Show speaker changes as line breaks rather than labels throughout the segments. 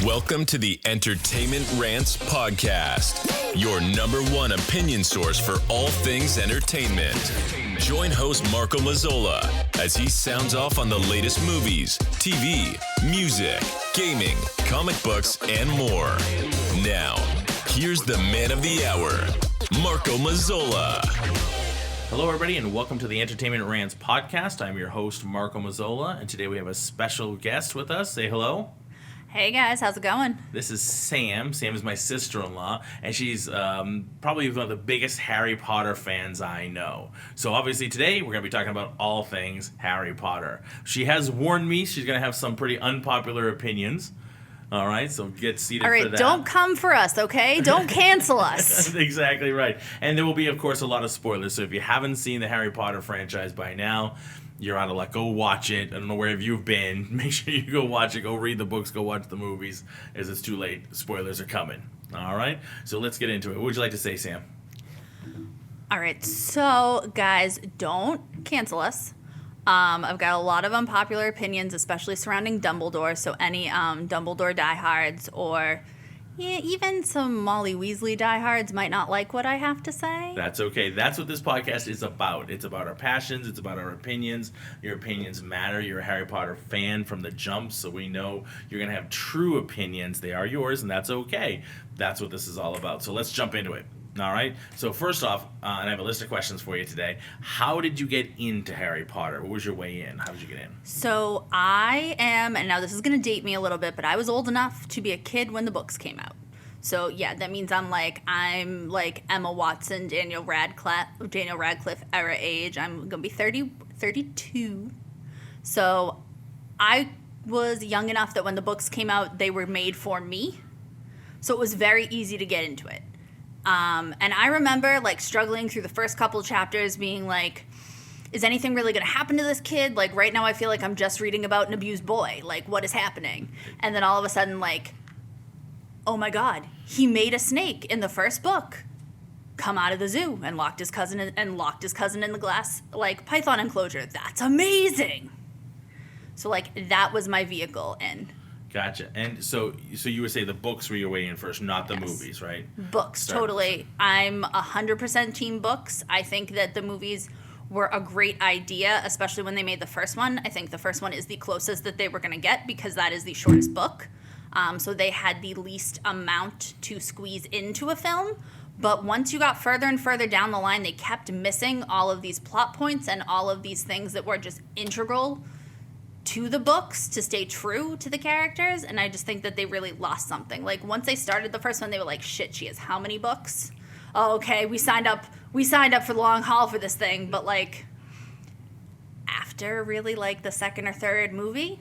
Welcome to the Entertainment Rants Podcast, your number one opinion source for all things entertainment. Join host Marco Mazzola as he sounds off on the latest movies, TV, music, gaming, comic books, and more. Now, here's the man of the hour, Marco Mazzola.
Hello, everybody, and welcome to the Entertainment Rants Podcast. I'm your host, Marco Mazzola, and today we have a special guest with us. Say hello.
Hey guys, how's it going?
This is Sam. Sam is my sister-in-law, and she's probably one of the biggest Harry Potter fans I know. So obviously today we're going to be talking about all things Harry Potter. She has warned me she's going to have some pretty unpopular opinions. All right, so get seated for that.
All right, don't come for us, okay? Don't cancel us.
Exactly right. And there will be, of course, a lot of spoilers. So if you haven't seen the Harry Potter franchise by now, you're out of luck. Go watch it. I don't know where you've been. Make sure you go watch it. Go read the books. Go watch the movies, as it's too late. Spoilers are coming. All right? So let's get into it. What would you like to say, Sam?
All right, so guys, don't cancel us. I've got a lot of unpopular opinions, especially surrounding Dumbledore. So any Dumbledore diehards or even some Molly Weasley diehards might not like what I have to say.
That's okay. That's what this podcast is about. It's about our passions. It's about our opinions. Your opinions matter. You're a Harry Potter fan from the jump, so we know you're going to have true opinions. They are yours, and that's okay. That's what this is all about. So let's jump into it. All right. So first off, and I have a list of questions for you today. How did you get into Harry Potter? What was your way in? How did you get in?
So I am, and now this is going to date me a little bit, but I was old enough to be a kid when the books came out. So yeah, that means I'm like Emma Watson, Daniel Radcliffe era age. I'm going to be 32. So I was young enough that when the books came out, they were made for me. So it was very easy to get into it. And I remember like struggling through the first couple chapters being like, is anything really going to happen to this kid? Like right now I feel like I'm just reading about an abused boy. Like what is happening? And then all of a sudden like, oh my God, he made a snake in the first book come out of the zoo and locked his cousin in the glass like python enclosure. That's amazing. So like that was my vehicle in.
Gotcha. And so you would say the books were your way in first, not the movies, right?
Books, totally. I'm 100% team books. I think that the movies were a great idea, especially when they made the first one. I think the first one is the closest that they were going to get because that is the shortest book. So they had the least amount to squeeze into a film. But once you got further and further down the line, they kept missing all of these plot points and all of these things that were just integral to the books to stay true to the characters, and I just think that they really lost something. Like once they started the first one, they were like, shit, she has how many books? Oh, okay, we signed up for the long haul for this thing, but like after really like the second or third movie,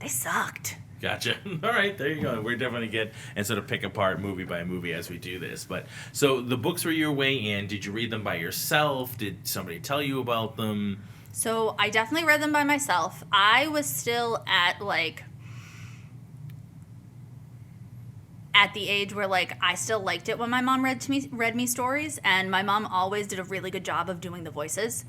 they sucked.
Gotcha. All right, there you go. We're definitely get and sort of pick apart movie by movie as we do this. But so the books were your way in. Did you read them by yourself? Did somebody tell you about them?
So I definitely read them by myself. I was still at the age where like I still liked it when my mom read me stories, and my mom always did a really good job of doing the voices.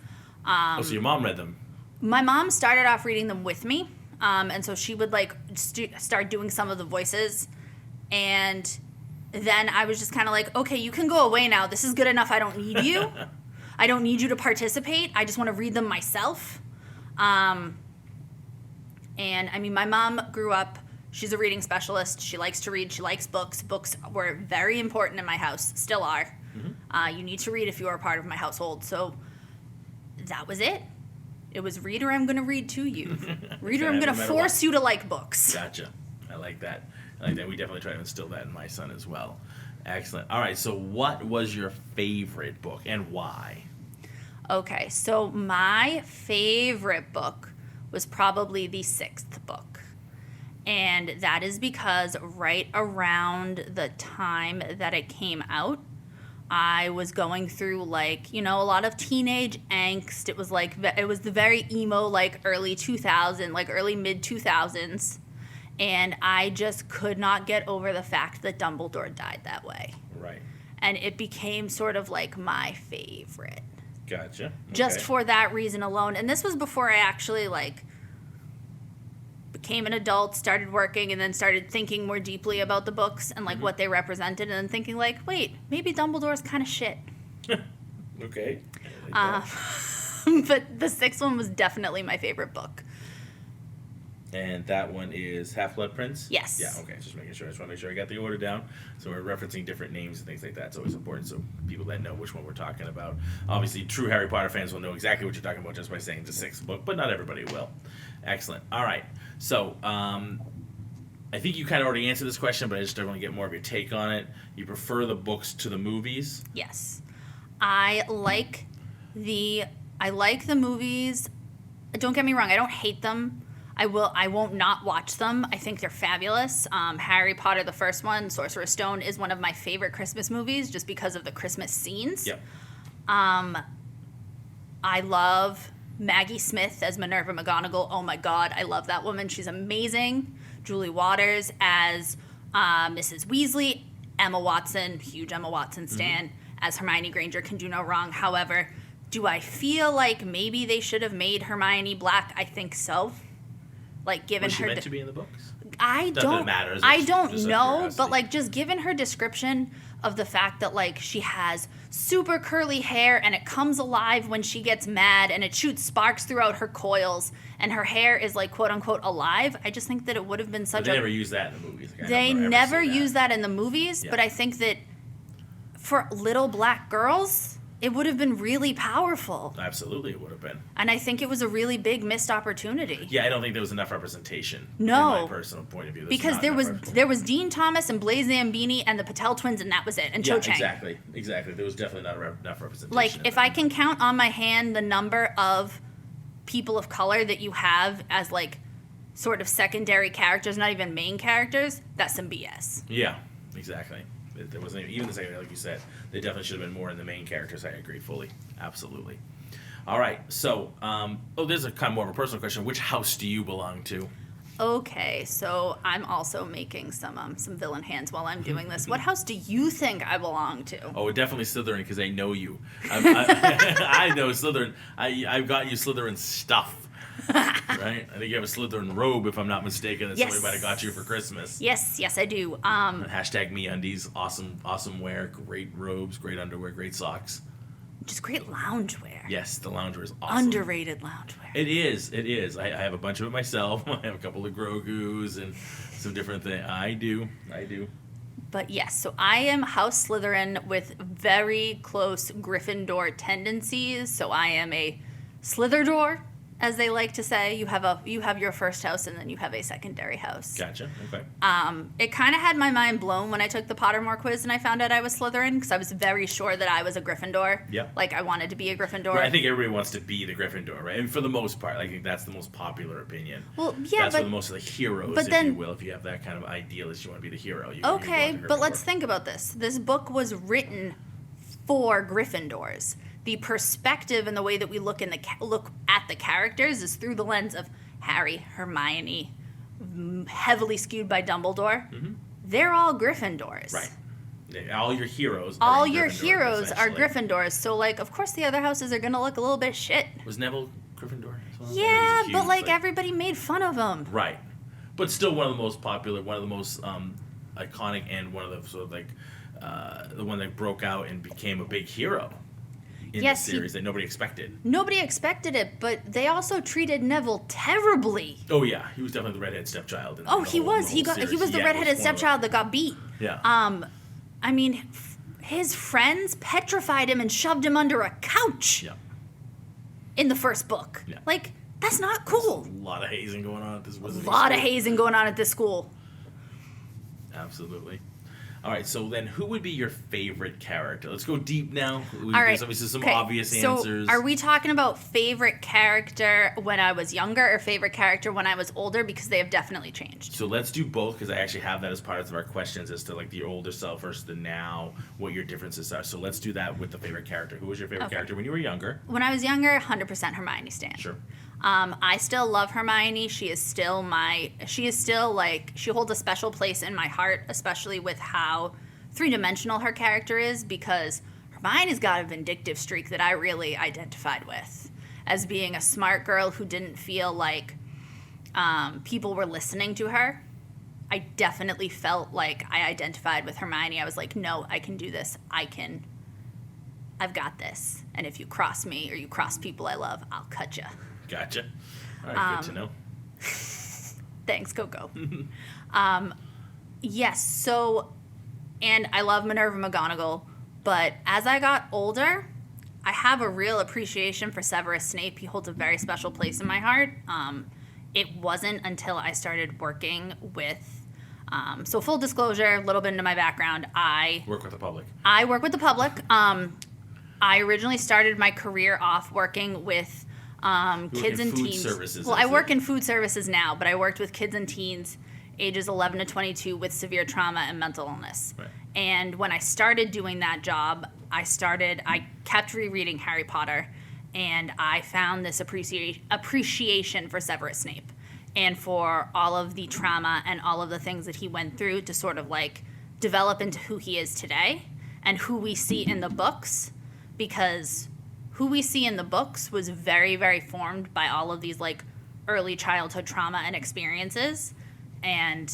So your mom read them?
My mom started off reading them with me, and so she would like start doing some of the voices, and then I was just kind of like, okay, you can go away now. This is good enough. I don't need you. I don't need you to participate. I just want to read them myself. And I mean, my mom grew up, she's a reading specialist. She likes to read. She likes books. Books were very important in my house, still are. Mm-hmm. You need to read if you are a part of my household. So that was it. It was read or I'm going to read to you. Read or I'm going to force you to like books.
Gotcha. I like that. We definitely try to instill that in my son as well. Excellent. All right, so what was your favorite book and why?
Okay, so my favorite book was probably the 6th book. And that is because right around the time that it came out, I was going through like, a lot of teenage angst. It was the very emo, like early 2000s, like early mid 2000s. And I just could not get over the fact that Dumbledore died that way.
Right.
And it became sort of like my favorite.
Gotcha. Okay.
Just for that reason alone. And this was before I actually became an adult, started working, and then started thinking more deeply about the books and like what they represented, and then thinking like, wait, maybe Dumbledore's kind of shit.
Okay.
But the sixth one was definitely my favorite book.
And that one is Half-Blood Prince?
Yes.
Yeah, okay. Just making sure. I just want to make sure I got the order down. So we're referencing different names and things like that. It's always important so people that know which one we're talking about. Obviously, true Harry Potter fans will know exactly what you're talking about just by saying the sixth book, but not everybody will. Excellent. All right. So, I think you kind of already answered this question, but I just want to get more of your take on it. You prefer the books to the movies?
Yes. I like the movies. Don't get me wrong, I don't hate them. I won't not watch them. I think they're fabulous. Harry Potter, the first one, Sorcerer's Stone, is one of my favorite Christmas movies just because of the Christmas scenes.
Yep.
I love Maggie Smith as Minerva McGonagall. Oh my God, I love that woman. She's amazing. Julie Waters as Mrs. Weasley. Emma Watson, huge Emma Watson stan, as Hermione Granger can do no wrong. However, do I feel like maybe they should have made Hermione black? I think so. Like, given
Was she
her
meant to be in the books?
I
Not
don't
that it matters.
I
It's
don't
just out of
know,
curiosity.
but like just given her description of the fact that like she has super curly hair and it comes alive when she gets mad and it shoots sparks throughout her coils and her hair is like quote unquote alive, I just think that it would have been
But
such
they
a
never use that in the movies. Like, I
they
never ever
never
see
use that in the movies,
Yeah.
but I think that for little black girls, it would have been really powerful.
Absolutely, it would have been.
And I think it was a really big missed opportunity.
Yeah, I don't think there was enough representation.
No.
In my personal point of view. There's
Because
not
there
enough
was
representation.
there was Dean Thomas and Blaise Zambini and the Patel twins and that was it, and Cho Chang.
Exactly. There was definitely not enough representation.
Like,
in
if
that.
I can count on my hand the number of people of color that you have as, like, sort of secondary characters, not even main characters, that's some BS.
Yeah, exactly. There wasn't even the second, like you said. There definitely should have been more in the main characters. I agree fully. Absolutely. All right. So, there's a kind of more of a personal question. Which house do you belong to?
Okay, so I'm also making some villain hands while I'm doing this. What house do you think I belong to?
Oh, definitely Slytherin because I know you. I know Slytherin. I've got you Slytherin stuff. Right? I think you have a Slytherin robe, if I'm not mistaken, that
Yes.
somebody might have got you for Christmas.
Yes, I do.
Hashtag MeUndies. Awesome wear. Great robes, great underwear, great socks.
Just great loungewear.
Yes, the loungewear is awesome.
Underrated loungewear.
It is. I have a bunch of it myself. I have a couple of Grogu's and some different things. I do.
But yes, so I am House Slytherin with very close Gryffindor tendencies. So I am a Slytherdor, as they like to say. You have your first house and then you have a secondary house.
Gotcha. Okay.
It kind of had my mind blown when I took the Pottermore quiz and I found out I was Slytherin because I was very sure that I was a Gryffindor.
Yep.
Like I wanted to be a Gryffindor.
Right, I think everybody wants to be the Gryffindor, right? And for the most part, I think that's the most popular opinion.
Well, yeah,
that's
but
for the most of the heroes,
but
if
then-
you will. If you have that kind of idealist, you want to be the hero. You
Okay,
want the
but let's
Gryffindor.
think about this. This book was written for Gryffindors. The perspective and the way that we look look at the characters is through the lens of Harry, Hermione, heavily skewed by Dumbledore.
Mm-hmm.
They're all Gryffindors.
Right. All your heroes.
All
are
your
Gryffindor,
heroes are
essentially.
Gryffindors. So, like, of course, the other houses are gonna look a little bit shit.
Was Neville Gryffindor as well?
Yeah,
He was a
but
huge,
like everybody made fun of him.
Right. But still one of the most popular, one of the most iconic, and one of the sort of like the one that broke out and became a big hero in
Yes,
the series that nobody expected.
Nobody expected it, but they also treated Neville terribly.
Oh yeah, he was definitely the redhead stepchild.
Oh, he was. He was the redheaded stepchild that got beat.
Yeah.
I mean, his friends petrified him and shoved him under a couch
Yeah.
in the first book.
Yeah.
Like, that's not cool.
A lot of hazing going on at this
A
wizarding
lot of
school.
hazing going on at this school.
Absolutely. All right, so then who would be your favorite character? Let's go deep now.
All right.
There's obviously some
okay.
obvious
so
answers.
Are we talking about favorite character when I was younger or favorite character when I was older? Because they have definitely changed.
So let's do both because I actually have that as part of our questions as to like the older self versus the now, what your differences are. So let's do that with the favorite character. Who was your favorite
Okay.
character when you were younger?
When I was younger, 100% Hermione stan.
Sure.
I still love Hermione. She is still like, she holds a special place in my heart, especially with how three-dimensional her character is, because Hermione's got a vindictive streak that I really identified with as being a smart girl who didn't feel like people were listening to her, I definitely felt like I identified with Hermione. I was like, no, I can do this. I've got this. And if you cross me or you cross people I love, I'll cut you.
Gotcha. All right, good to know.
Thanks, Coco. Yes, so, and I love Minerva McGonagall, but as I got older, I have a real appreciation for Severus Snape. He holds a very special place in my heart. It wasn't until I started working with, so full disclosure, a little bit into my background, I
work with the public.
I work with the public. I originally started my career off working with kids and teens.
Services,
well, I work in food services now, but I worked with kids and teens ages 11 to 22 with severe trauma and mental illness.
Right.
And when I started doing that job, I kept rereading Harry Potter, and I found this appreciation for Severus Snape and for all of the trauma and all of the things that he went through to sort of like develop into who he is today and who we see in the books, because who we see in the books was very, very formed by all of these like early childhood trauma and experiences. And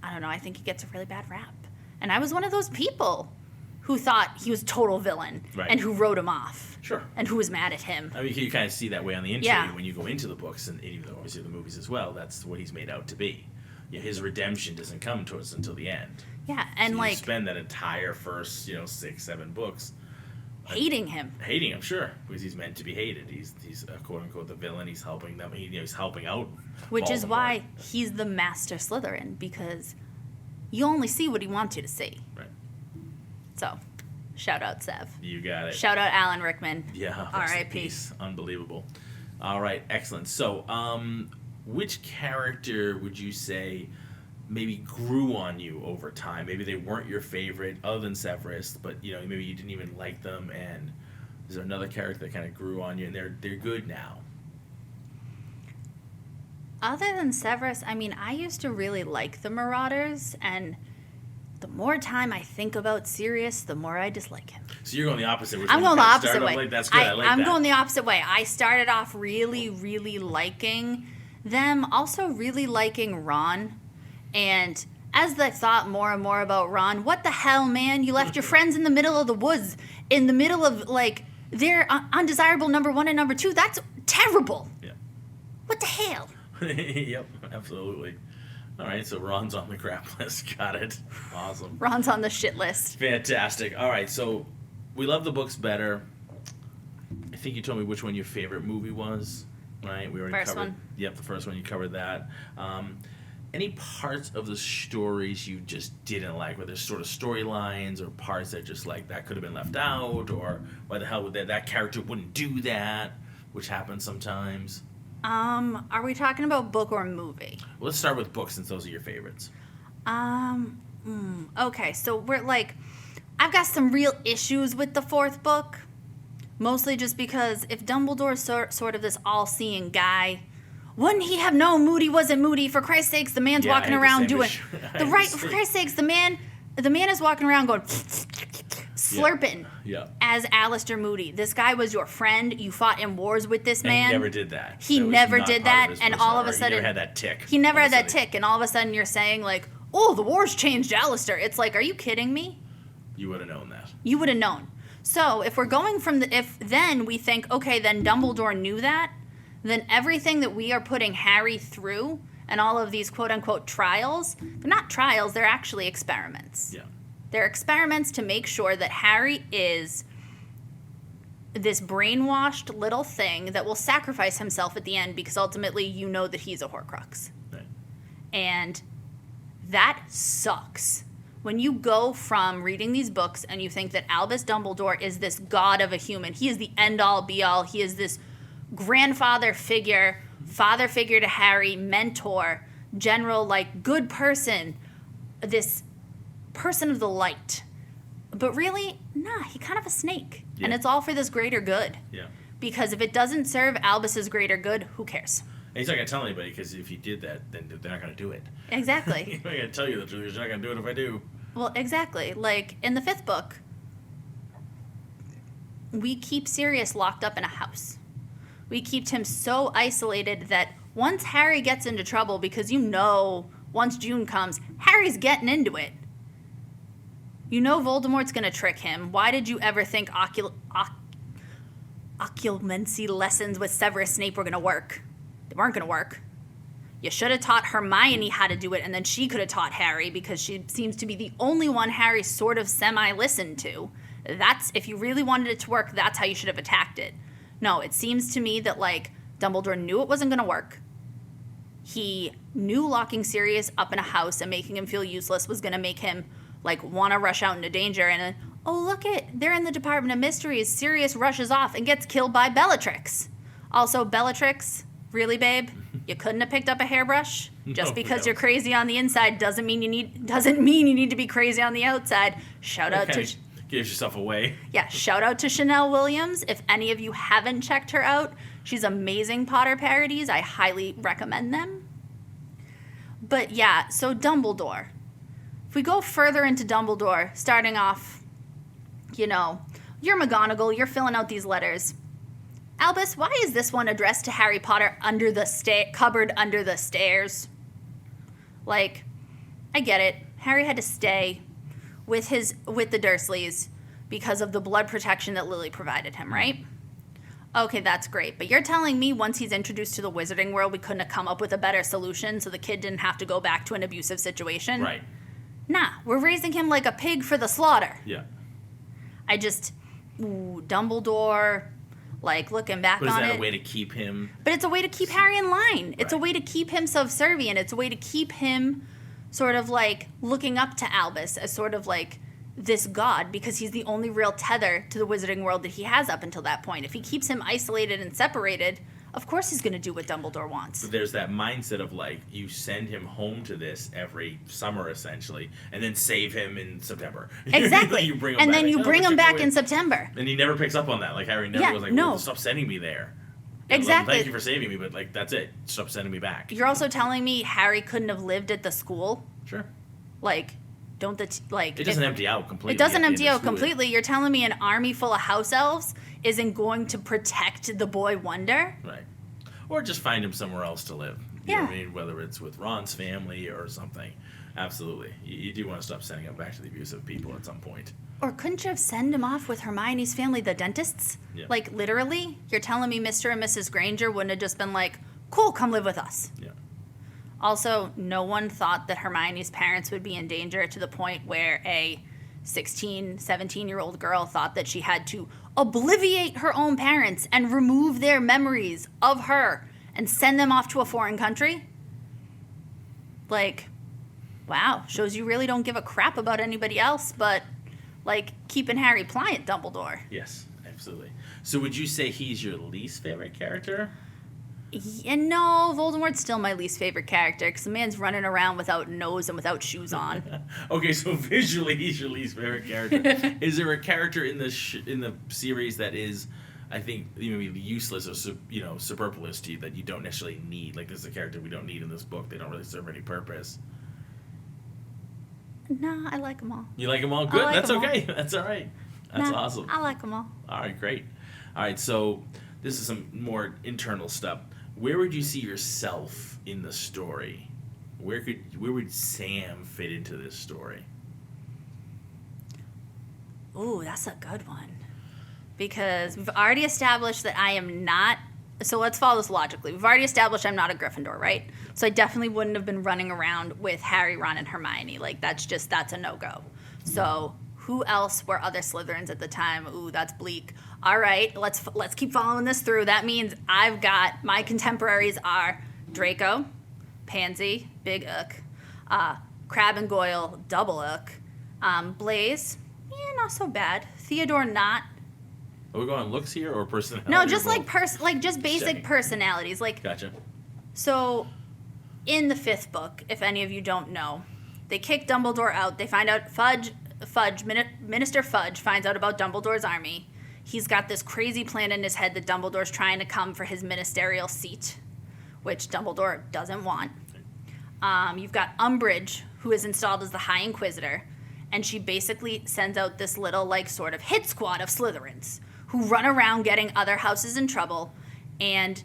I don't know, I think he gets a really bad rap. And I was one of those people who thought he was a total villain,
right,
and who wrote him off.
Sure.
And who was mad at him.
I mean, you kind of see that way on the intro,
Yeah.
when you go into the books, and even though obviously the movies as well, that's what he's made out to be. Yeah, his redemption doesn't come to us until the end.
Yeah, and
so
like
you spend that entire first, 6, 7 books
hating him.
Hating him, sure, because he's meant to be hated. He's quote unquote the villain. He's helping them. He's helping out.
Which is
Voldemort.
why he's the master Slytherin, because you only see what he wants you to see.
Right.
So, shout out Sev.
You got it.
Shout out Alan Rickman.
Yeah.
R.I.P.
Unbelievable. All right, excellent. So, which character would you say maybe grew on you over time? Maybe they weren't your favorite other than Severus, but maybe you didn't even like them, and is there another character that kind of grew on you and they're good now?
Other than Severus, I mean, I used to really like the Marauders, and the more time I think about Sirius, the more I dislike him.
So you're going the opposite.
I'm going the opposite way.
Like, that's good. I like
I'm
that.
going the opposite way. I started off really, really liking them, also really liking Ron. And as I thought more and more about Ron, what the hell, man? You left your friends in the middle of the woods, in the middle of, like, their undesirable number 1 and number 2. That's terrible.
Yeah.
What the hell?
Yep, absolutely. All right, so Ron's on the crap list. Got it. Awesome.
Ron's on the shit list.
Fantastic. All right, so we love the books better. I think you told me which one your favorite movie was, right? We already
First
covered.
one.
Yep, the first one. You covered that. Any parts of the stories you just didn't like, whether sort of storylines or parts that just like that could have been left out, or why the hell would that character wouldn't do that, which happens sometimes?
Are we talking about book or movie?
Well, let's start with books since those are your favorites.
Okay, so we're like, I've got some real issues with the 4th book, mostly just because if Dumbledore's sort of this all-seeing guy, wouldn't he have known Moody wasn't Moody? For Christ's sakes, the man's walking around doing for Christ's sakes, the man is walking around going slurping as Alistair Moody. This guy was your friend. You fought in wars with this man.
And he never did that.
He never did that, and all of a sudden
he never had that tick.
He never had that tick, and all of a sudden you're saying like, "Oh, the wars changed Alistair." It's like, are you kidding me?
You would have known that.
You would have known. So if we're going from if then we think, okay, then Dumbledore knew that, then everything that we are putting Harry through and all of these quote-unquote trials, they're not trials, they're actually experiments.
Yeah.
They're experiments to make sure that Harry is this brainwashed little thing that will sacrifice himself at the end because ultimately you know that he's a Horcrux.
Right.
And that sucks. When you go from reading these books and you think that Albus Dumbledore is this god of a human, he is the end-all, be-all, he is this grandfather figure, father figure to Harry, mentor, general, like, good person, this person of the light. But really, nah, he kind of a snake.
Yeah.
And it's all for this greater good.
Yeah.
Because if it doesn't serve Albus's greater good, who cares?
And he's not going to tell anybody, because if he did that, then they're not going to do it.
Exactly.
He's not going to tell you the truth. He's not going to do it if I do.
Well, exactly. Like, in the 5th book, we keep Sirius locked up in a house. We keep him so isolated that once Harry gets into trouble, because you know once June comes, Harry's getting into it. You know Voldemort's going to trick him. Why did you ever think occlumency lessons with Severus Snape were going to work? They weren't going to work. You should have taught Hermione how to do it, and then she could have taught Harry, because she seems to be the only one Harry sort of semi-listened to. That's, if you really wanted it to work, that's how you should have attacked it. No, it seems to me that, like, Dumbledore knew it wasn't going to work. He knew locking Sirius up in a house and making him feel useless was going to make him, like, want to rush out into danger. And then, oh, look they're in the Department of Mysteries. Sirius rushes off and gets killed by Bellatrix. Also, Bellatrix, really, babe? You couldn't have picked up a hairbrush? Just because you're crazy on the inside doesn't mean you need to be crazy on the outside. Shout out to...
Gives yourself away.
Yeah, shout out to Chanel Williams. If any of you haven't checked her out, she's amazing Potter parodies. I highly recommend them. But yeah, so Dumbledore. If we go further into Dumbledore, starting off, you're McGonagall, you're filling out these letters. Albus, why is this one addressed to Harry Potter under the cupboard under the stairs? Like, I get it. Harry had to stay with the Dursleys because of the blood protection that Lily provided him, right? Okay, that's great. But you're telling me once he's introduced to the wizarding world, we couldn't have come up with a better solution so the kid didn't have to go back to an abusive situation?
Right.
Nah, we're raising him like a pig for the slaughter.
Yeah.
Dumbledore, like, looking back on it.
But is that a way to keep him?
But it's a way to keep Harry in line. It's a
Right.
way to keep him subservient. It's a way to keep him sort of, like, looking up to Albus as sort of, like, this god, because he's the only real tether to the wizarding world that he has up until that point. If he keeps him isolated and separated, of course he's going to do what Dumbledore wants.
But there's that mindset of, like, you send him home to this every summer, essentially, and then save him in September.
Exactly.
You bring him
and
back.
then you
Like,
bring
what
him
you
back
doing?
in September.
And he never picks up on that. Like, Harry never was like,
no.
well, stop sending me there.
Exactly.
Well, thank you for saving me, but, like, that's it. Stop sending me back.
You're also telling me Harry couldn't have lived at the school?
Sure.
Like,
It doesn't empty out completely.
It doesn't
at the
empty
end of
out
school.
completely. You're telling me an army full of house elves isn't going to protect the boy Wonder?
Right. Or just find him somewhere else to live. You know what I
Yeah.
mean? Whether it's with Ron's family or something. Absolutely. You do want to stop sending him back to the abusive people at some point.
Or couldn't you have sent him off with Hermione's family, the dentists?
Yeah.
Like, literally? You're telling me Mr. and Mrs. Granger wouldn't have just been like, cool, come live with us.
Yeah.
Also, no one thought that Hermione's parents would be in danger to the point where a 16, 17-year-old girl thought that she had to obliviate her own parents and remove their memories of her and send them off to a foreign country. Like, wow, shows you really don't give a crap about anybody else, but, like, keeping Harry pliant, Dumbledore.
Yes, absolutely. So would you say he's your least favorite character?
And no, Voldemort's still my least favorite character because the man's running around without nose and without shoes on.
Okay, so visually he's your least favorite character. Is there a character in the in the series that is, I think, maybe useless or superfluous to you that you don't necessarily need? Like, this is a character we don't need in this book. They don't really serve any purpose.
No, I like them all.
You like them all? Good.
like
That's
'em all.
okay. That's all right. That's
No,
awesome.
I like them all.
All right, great. All right, so this is some more internal stuff. Where would you see yourself in the story? Where would Sam fit into this story?
Ooh, that's a good one. Because we've already established that I am not... So let's follow this logically. We've already established I'm not a Gryffindor, right? So I definitely wouldn't have been running around with Harry, Ron, and Hermione. Like, that's a no-go. So who else were other Slytherins at the time? Ooh, that's bleak. All right, let's keep following this through. That means I've got... My contemporaries are Draco, Pansy, Big Ook, Crabbe and Goyle, Double Ook, Blaze, not so bad. Theodore, not.
Are we going looks here or personality?
No, just
or
like
both?
just basic
Checking.
personalities. Like,
Gotcha.
so in the 5th book, if any of you don't know, they kick Dumbledore out. They find out Minister Fudge finds out about Dumbledore's army. He's got this crazy plan in his head that Dumbledore's trying to come for his ministerial seat, which Dumbledore doesn't want. You've got Umbridge, who is installed as the High Inquisitor, and she basically sends out this little, like, sort of hit squad of Slytherins who run around getting other houses in trouble, and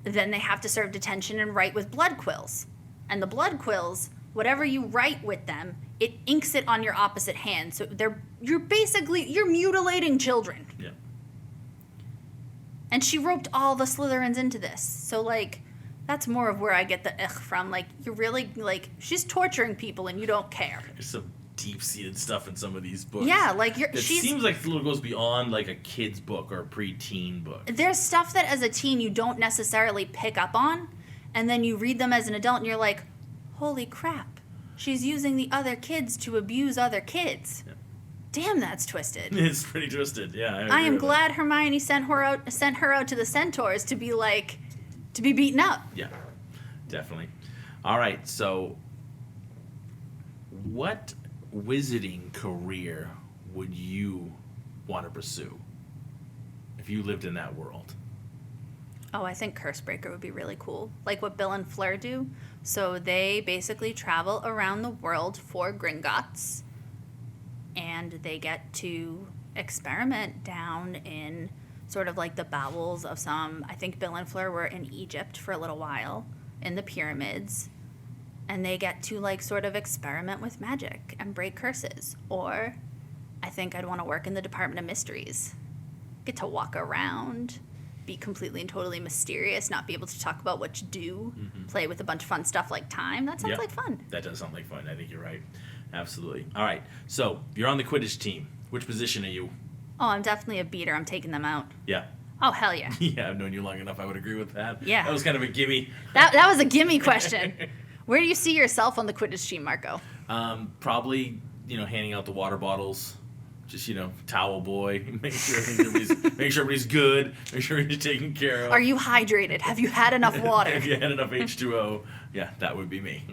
then they have to serve detention and write with blood quills. And the blood quills, whatever you write with them, it inks it on your opposite hand. So you're mutilating children.
Yeah.
And she roped all the Slytherins into this. So, like, that's more of where I get the ugh from. Like, you're really, like, she's torturing people and you don't care.
There's some deep-seated stuff in some of these books.
Yeah, like,
it seems like it goes beyond, like, a kid's book or a preteen book.
There's stuff that as a teen you don't necessarily pick up on, and then you read them as an adult and you're like, holy crap, she's using the other kids to abuse other kids. Yeah. Damn, that's twisted.
It's pretty twisted, yeah.
I am glad Hermione sent her out to the Centaurs to be beaten up.
Yeah, definitely. All right, so what wizarding career would you want to pursue if you lived in that world?
Oh, I think Cursebreaker would be really cool. Like what Bill and Fleur do. So they basically travel around the world for Gringotts, and they get to experiment down in sort of like the bowels of some, I think Bill and Fleur were in Egypt for a little while, in the pyramids, and they get to like sort of experiment with magic and break curses. Or I think I'd want to work in the Department of Mysteries. Get to walk around, be completely and totally mysterious, not be able to talk about what you do, play with a bunch of fun stuff like time. That sounds like fun.
That does sound like fun. I think you're right. Absolutely. All right. So you're on the Quidditch team. Which position are you?
Oh, I'm definitely a beater. I'm taking them out.
Yeah.
Oh, hell yeah.
Yeah, I've known you long enough. I would agree with that.
Yeah.
That was kind of a gimme.
That was a gimme question. Where do you see yourself on the Quidditch team, Marco?
Probably, handing out the water bottles. Just, towel boy. Make sure everybody's good. Make sure everybody's taken care of.
Are you hydrated? Have you had enough water?
Have you had enough H2O? Yeah, that would be me.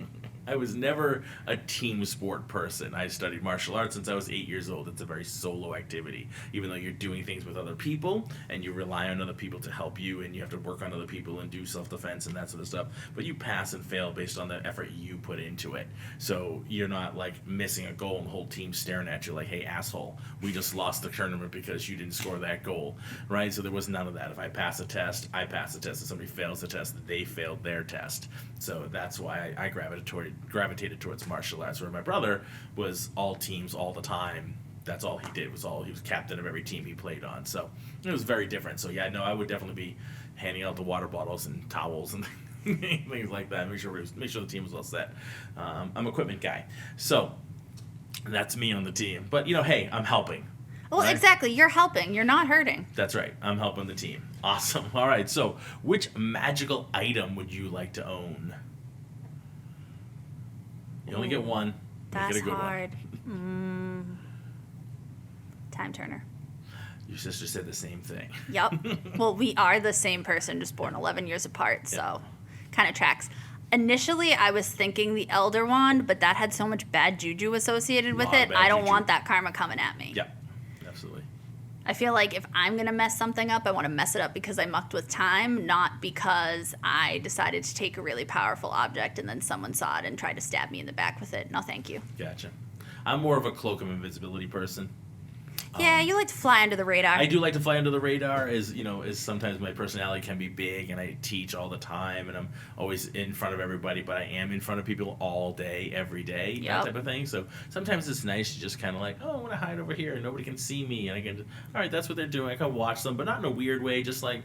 I was never a team sport person. I studied martial arts since I was 8 years old. It's a very solo activity. Even though you're doing things with other people and you rely on other people to help you and you have to work on other people and do self-defense and that sort of stuff. But you pass and fail based on the effort you put into it. So you're not like missing a goal and the whole team staring at you like, hey, asshole, we just lost the tournament because you didn't score that goal, right? So there was none of that. If I pass a test, I pass the test. If somebody fails the test, they failed their test. So that's why I gravitated towards martial arts, where my brother was all teams all the time. That's all he did. He was captain of every team he played on. So it was very different. So yeah, no, I would definitely be handing out the water bottles and towels and things like that. Make sure the team was all set. I'm an equipment guy. So that's me on the team. But hey, I'm helping.
Well, right? Exactly. You're helping. You're not hurting.
That's right. I'm helping the team. Awesome. All right. So which magical item would you like to own? You only get one.
That's
get a good
hard. Time Turner.
Your sister said the same thing.
Yep. Well, we are the same person, just born 11 years apart, so kind of tracks. Initially, I was thinking the Elder Wand, but that had so much bad juju associated with it. I don't want that karma coming at me.
Yep. Absolutely.
I feel like if I'm going to mess something up, I want to mess it up because I mucked with time, not because I decided to take a really powerful object and then someone saw it and tried to stab me in the back with it. No, thank you.
Gotcha. I'm more of a cloak of invisibility person.
Yeah, you like to fly under the radar.
I do like to fly under the radar, as sometimes my personality can be big, and I teach all the time, and I'm always in front of everybody, but I am in front of people all day, every day, that type of thing. So sometimes it's nice to just kind of like, oh, I want to hide over here, and nobody can see me, and I can, all right, that's what they're doing. I can watch them, but not in a weird way, just like,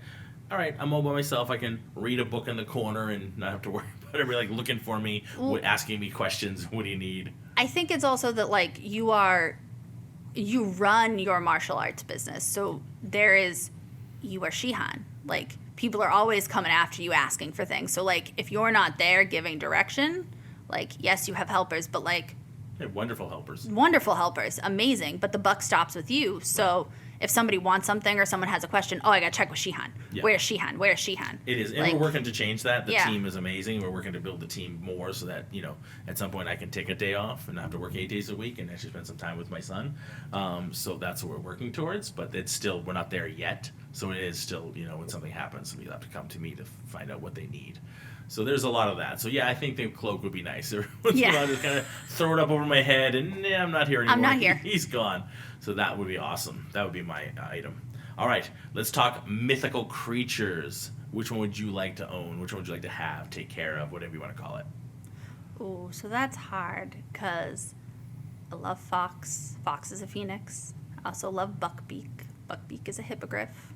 all right, I'm all by myself. I can read a book in the corner and not have to worry about everybody like looking for me, asking me questions. What do you need?
I think it's also that like you run your martial arts business, so you are Shihan. Like, people are always coming after you asking for things. So, like, if you're not there giving direction, like, yes, you have helpers, but, like...
They're wonderful helpers.
Wonderful helpers. Amazing. But the buck stops with you. So, if somebody wants something or someone has a question, oh, I got to check with Shihan. Yeah. Where's Shihan? Where's Shihan?
It is. And we're working to change that. The team is amazing. We're working to build the team more so that, at some point I can take a day off and not have to work 8 days a week and actually spend some time with my son. So that's what we're working towards. But it's still, we're not there yet. So it is still, when something happens, somebody will have to come to me to find out what they need. So there's a lot of that. So yeah, I think the cloak would be nice. I'll just kind of throw it up over my head and I'm not here anymore.
I'm not here.
He's gone. So that would be awesome. That would be my item. All right, let's talk mythical creatures. Which one would you like to own? Which one would you like to have, take care of, whatever you want to call it?
Ooh, so that's hard because I love Fox. Fox is a phoenix. I also love Buckbeak. Buckbeak is a hippogriff.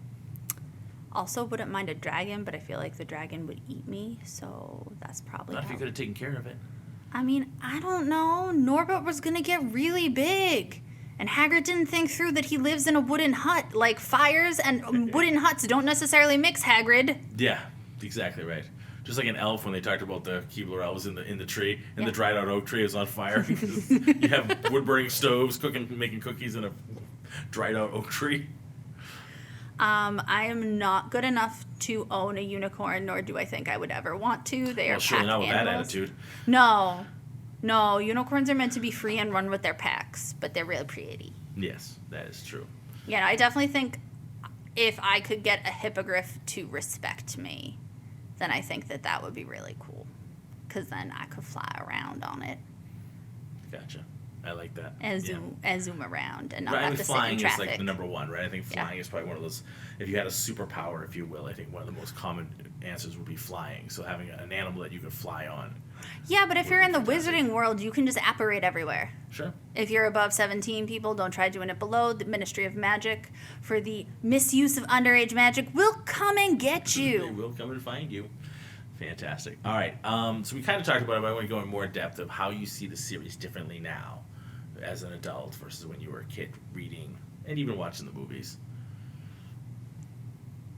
Also wouldn't mind a dragon, but I feel like the dragon would eat me, so that's probably
Not if you could have taken care of it.
I mean, I don't know. Norbert was going to get really big. And Hagrid didn't think through that he lives in a wooden hut. Like, fires and wooden huts don't necessarily mix, Hagrid.
Yeah, exactly right. Just like an elf when they talked about the Keebler elves in the tree, and the dried out oak tree is on fire. You have wood burning stoves, making cookies in a dried out oak tree.
I am not good enough to own a unicorn, nor do I think I would ever want to. They are
surely
pack
not with
animals.
that attitude.
No, unicorns are meant to be free and run with their packs, but they're really pretty.
Yes, that is true.
Yeah, I definitely think if I could get a hippogriff to respect me, then I think that would be really cool. Because then I could fly around on it.
Gotcha. I like that.
And zoom around and not
right,
have to sit in
flying
traffic.
is like the number one, right? I think flying is probably one of those, if you had a superpower, if you will, I think one of the most common answers would be flying. So having an animal that you could fly on.
Yeah, but if you're in the
fantastic.
wizarding world, you can just apparate everywhere.
Sure.
If you're above 17 people, don't try doing it below. The Ministry of Magic, for the misuse of underage magic, will come and get
They
you.
will come and find you. Fantastic. All right. So we kind of talked about it, but I want to go in more depth of how you see the series differently now as an adult versus when you were a kid reading and even watching the movies.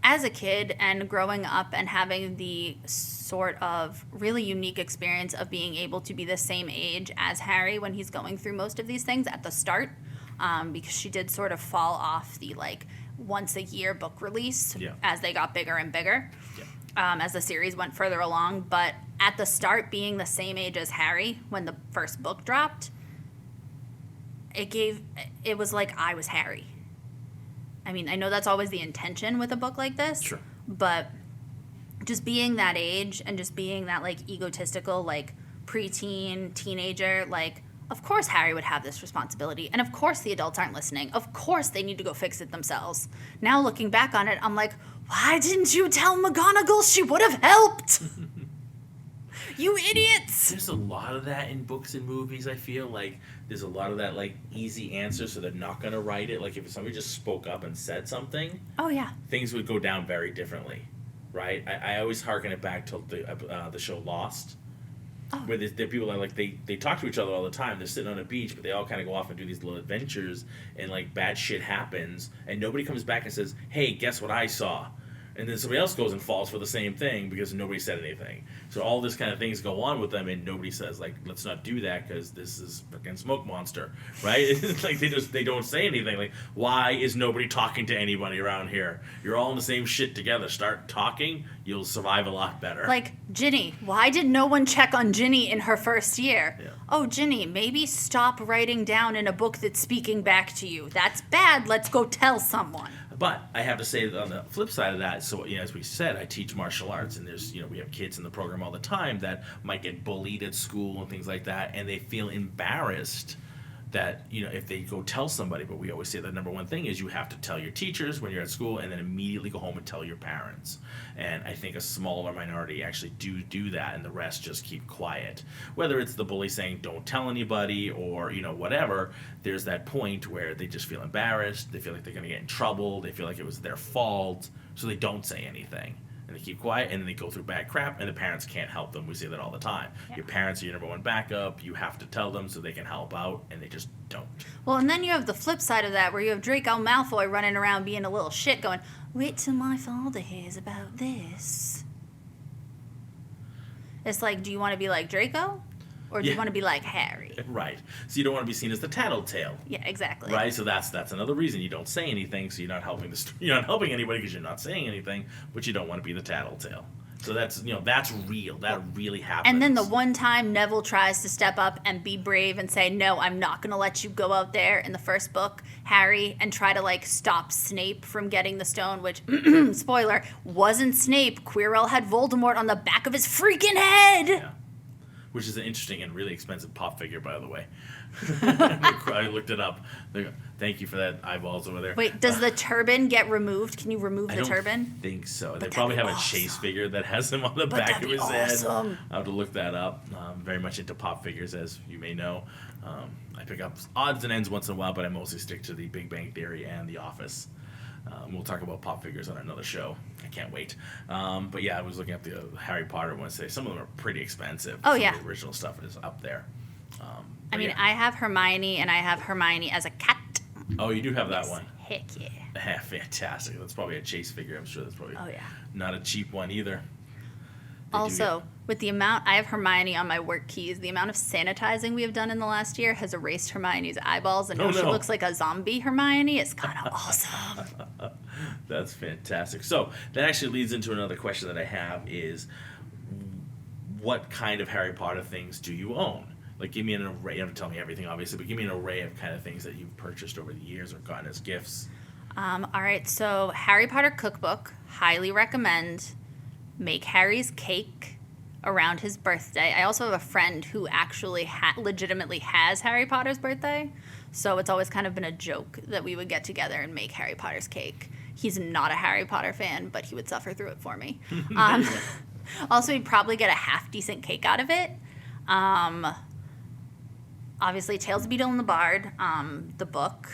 As a kid and growing up and having the sort of really unique experience of being able to be the same age as Harry when he's going through most of these things at the start, because she did sort of fall off the like once a year book release as they got bigger and bigger, as the series went further along. But at the start, being the same age as Harry when the first book dropped, it was like I was Harry. I mean, I know that's always the intention with a book like this.
Sure.
But just being that age and just being that, like, egotistical, like, preteen, teenager, like, of course Harry would have this responsibility. And of course the adults aren't listening. Of course they need to go fix it themselves. Now looking back on it, I'm like, why didn't you tell McGonagall she would have helped? You idiots!
There's a lot of that in books and movies, I feel. Like, there's a lot of that, like, easy answer, so they're not going to write it. Like, if somebody just spoke up and said something,
Oh, yeah.
things would go down very differently, right? I always hearken it back to the show Lost, where there are people that, like, they talk to each other all the time. They're sitting on a beach, but they all kind of go off and do these little adventures, and, like, bad shit happens, and nobody comes back and says, hey, guess what I saw? And then somebody else goes and falls for the same thing because nobody said anything. So all this kind of things go on with them, and nobody says, like, let's not do that because this is freaking smoke monster, right? It's like they don't say anything. Like, why is nobody talking to anybody around here? You're all in the same shit together. Start talking. You'll survive a lot better.
Like, Ginny. Why did no one check on Ginny in her first year?
Yeah.
Oh, Ginny, maybe stop writing down in a book that's speaking back to you. That's bad. Let's go tell someone.
But I have to say that on the flip side of that, so as we said, I teach martial arts, and there's we have kids in the program all the time that might get bullied at school and things like that, and they feel embarrassed that if they go tell somebody. But we always say the number one thing is you have to tell your teachers when you're at school, and then immediately go home and tell your parents. And I think a smaller minority actually do that, and the rest just keep quiet. Whether it's the bully saying don't tell anybody, or whatever, there's that point where they just feel embarrassed. They feel like they're going to get in trouble. They feel like it was their fault, so they don't say anything. And they keep quiet, and then they go through bad crap, and the parents can't help them. We say that all the time.
Yeah.
Your parents are your number one backup. You have to tell them so they can help out, and they just don't.
Well, and then you have the flip side of that, where you have Draco Malfoy running around being a little shit going, wait till my father hears about this. It's like, do you want to be like Draco? Or do you want to be like Harry?
Right. So you don't want to be seen as the tattletale.
Yeah, exactly.
Right. So that's another reason you don't say anything. So you're not helping you're not helping anybody because you're not saying anything. But you don't want to be the tattletale. So that's that's real. That really happens.
And then the one time Neville tries to step up and be brave and say, no, I'm not going to let you go out there in the first book, Harry, and try to stop Snape from getting the stone, which, spoiler, wasn't Snape. Quirrell had Voldemort on the back of his freaking head.
Yeah. which is an interesting and really expensive pop figure, by the way. I looked it up. Thank you for that eyeballs over there.
Wait, does the turban get removed? Can you remove the turban?
I think so.
But
they probably have
awesome.
a Chase figure that has him on the
But
back of
that'd
his
be
head.
awesome.
I'll have to look that up. Very much into pop figures, as you may know. I pick up odds and ends once in a while, but I mostly stick to the Big Bang Theory and The Office. We'll talk about pop figures on another show. I can't wait. But yeah, I was looking up the Harry Potter ones today. Some of them are pretty expensive.
Oh,
Some
yeah.
of the original stuff is up there.
I mean,
yeah.
I have Hermione, and I have Hermione as a cat.
Oh, you do have that
Yes.
one.
Heck yeah.
Yeah, fantastic. That's probably a Chase figure. I'm sure that's probably
Oh, yeah.
not a cheap one either. They do
Also, with the amount, I have Hermione on my work keys. The amount of sanitizing we have done in the last year has erased Hermione's eyeballs, and now she
no.
looks like a zombie Hermione. It's kind of awesome.
That's fantastic. So that actually leads into another question that I have is, what kind of Harry Potter things do you own? Like, give me an array. You don't have to tell me everything, obviously, but give me an array of kind of things that you've purchased over the years or gotten as gifts.
All right, so Harry Potter cookbook, highly recommend. Make Harry's cake around his birthday. I also have a friend who actually legitimately has Harry Potter's birthday, so it's always kind of been a joke that we would get together and make Harry Potter's cake. He's not a Harry Potter fan, but he would suffer through it for me. Also, he'd probably get a half-decent cake out of it. Obviously, Tales of the Beetle and the Bard, the book,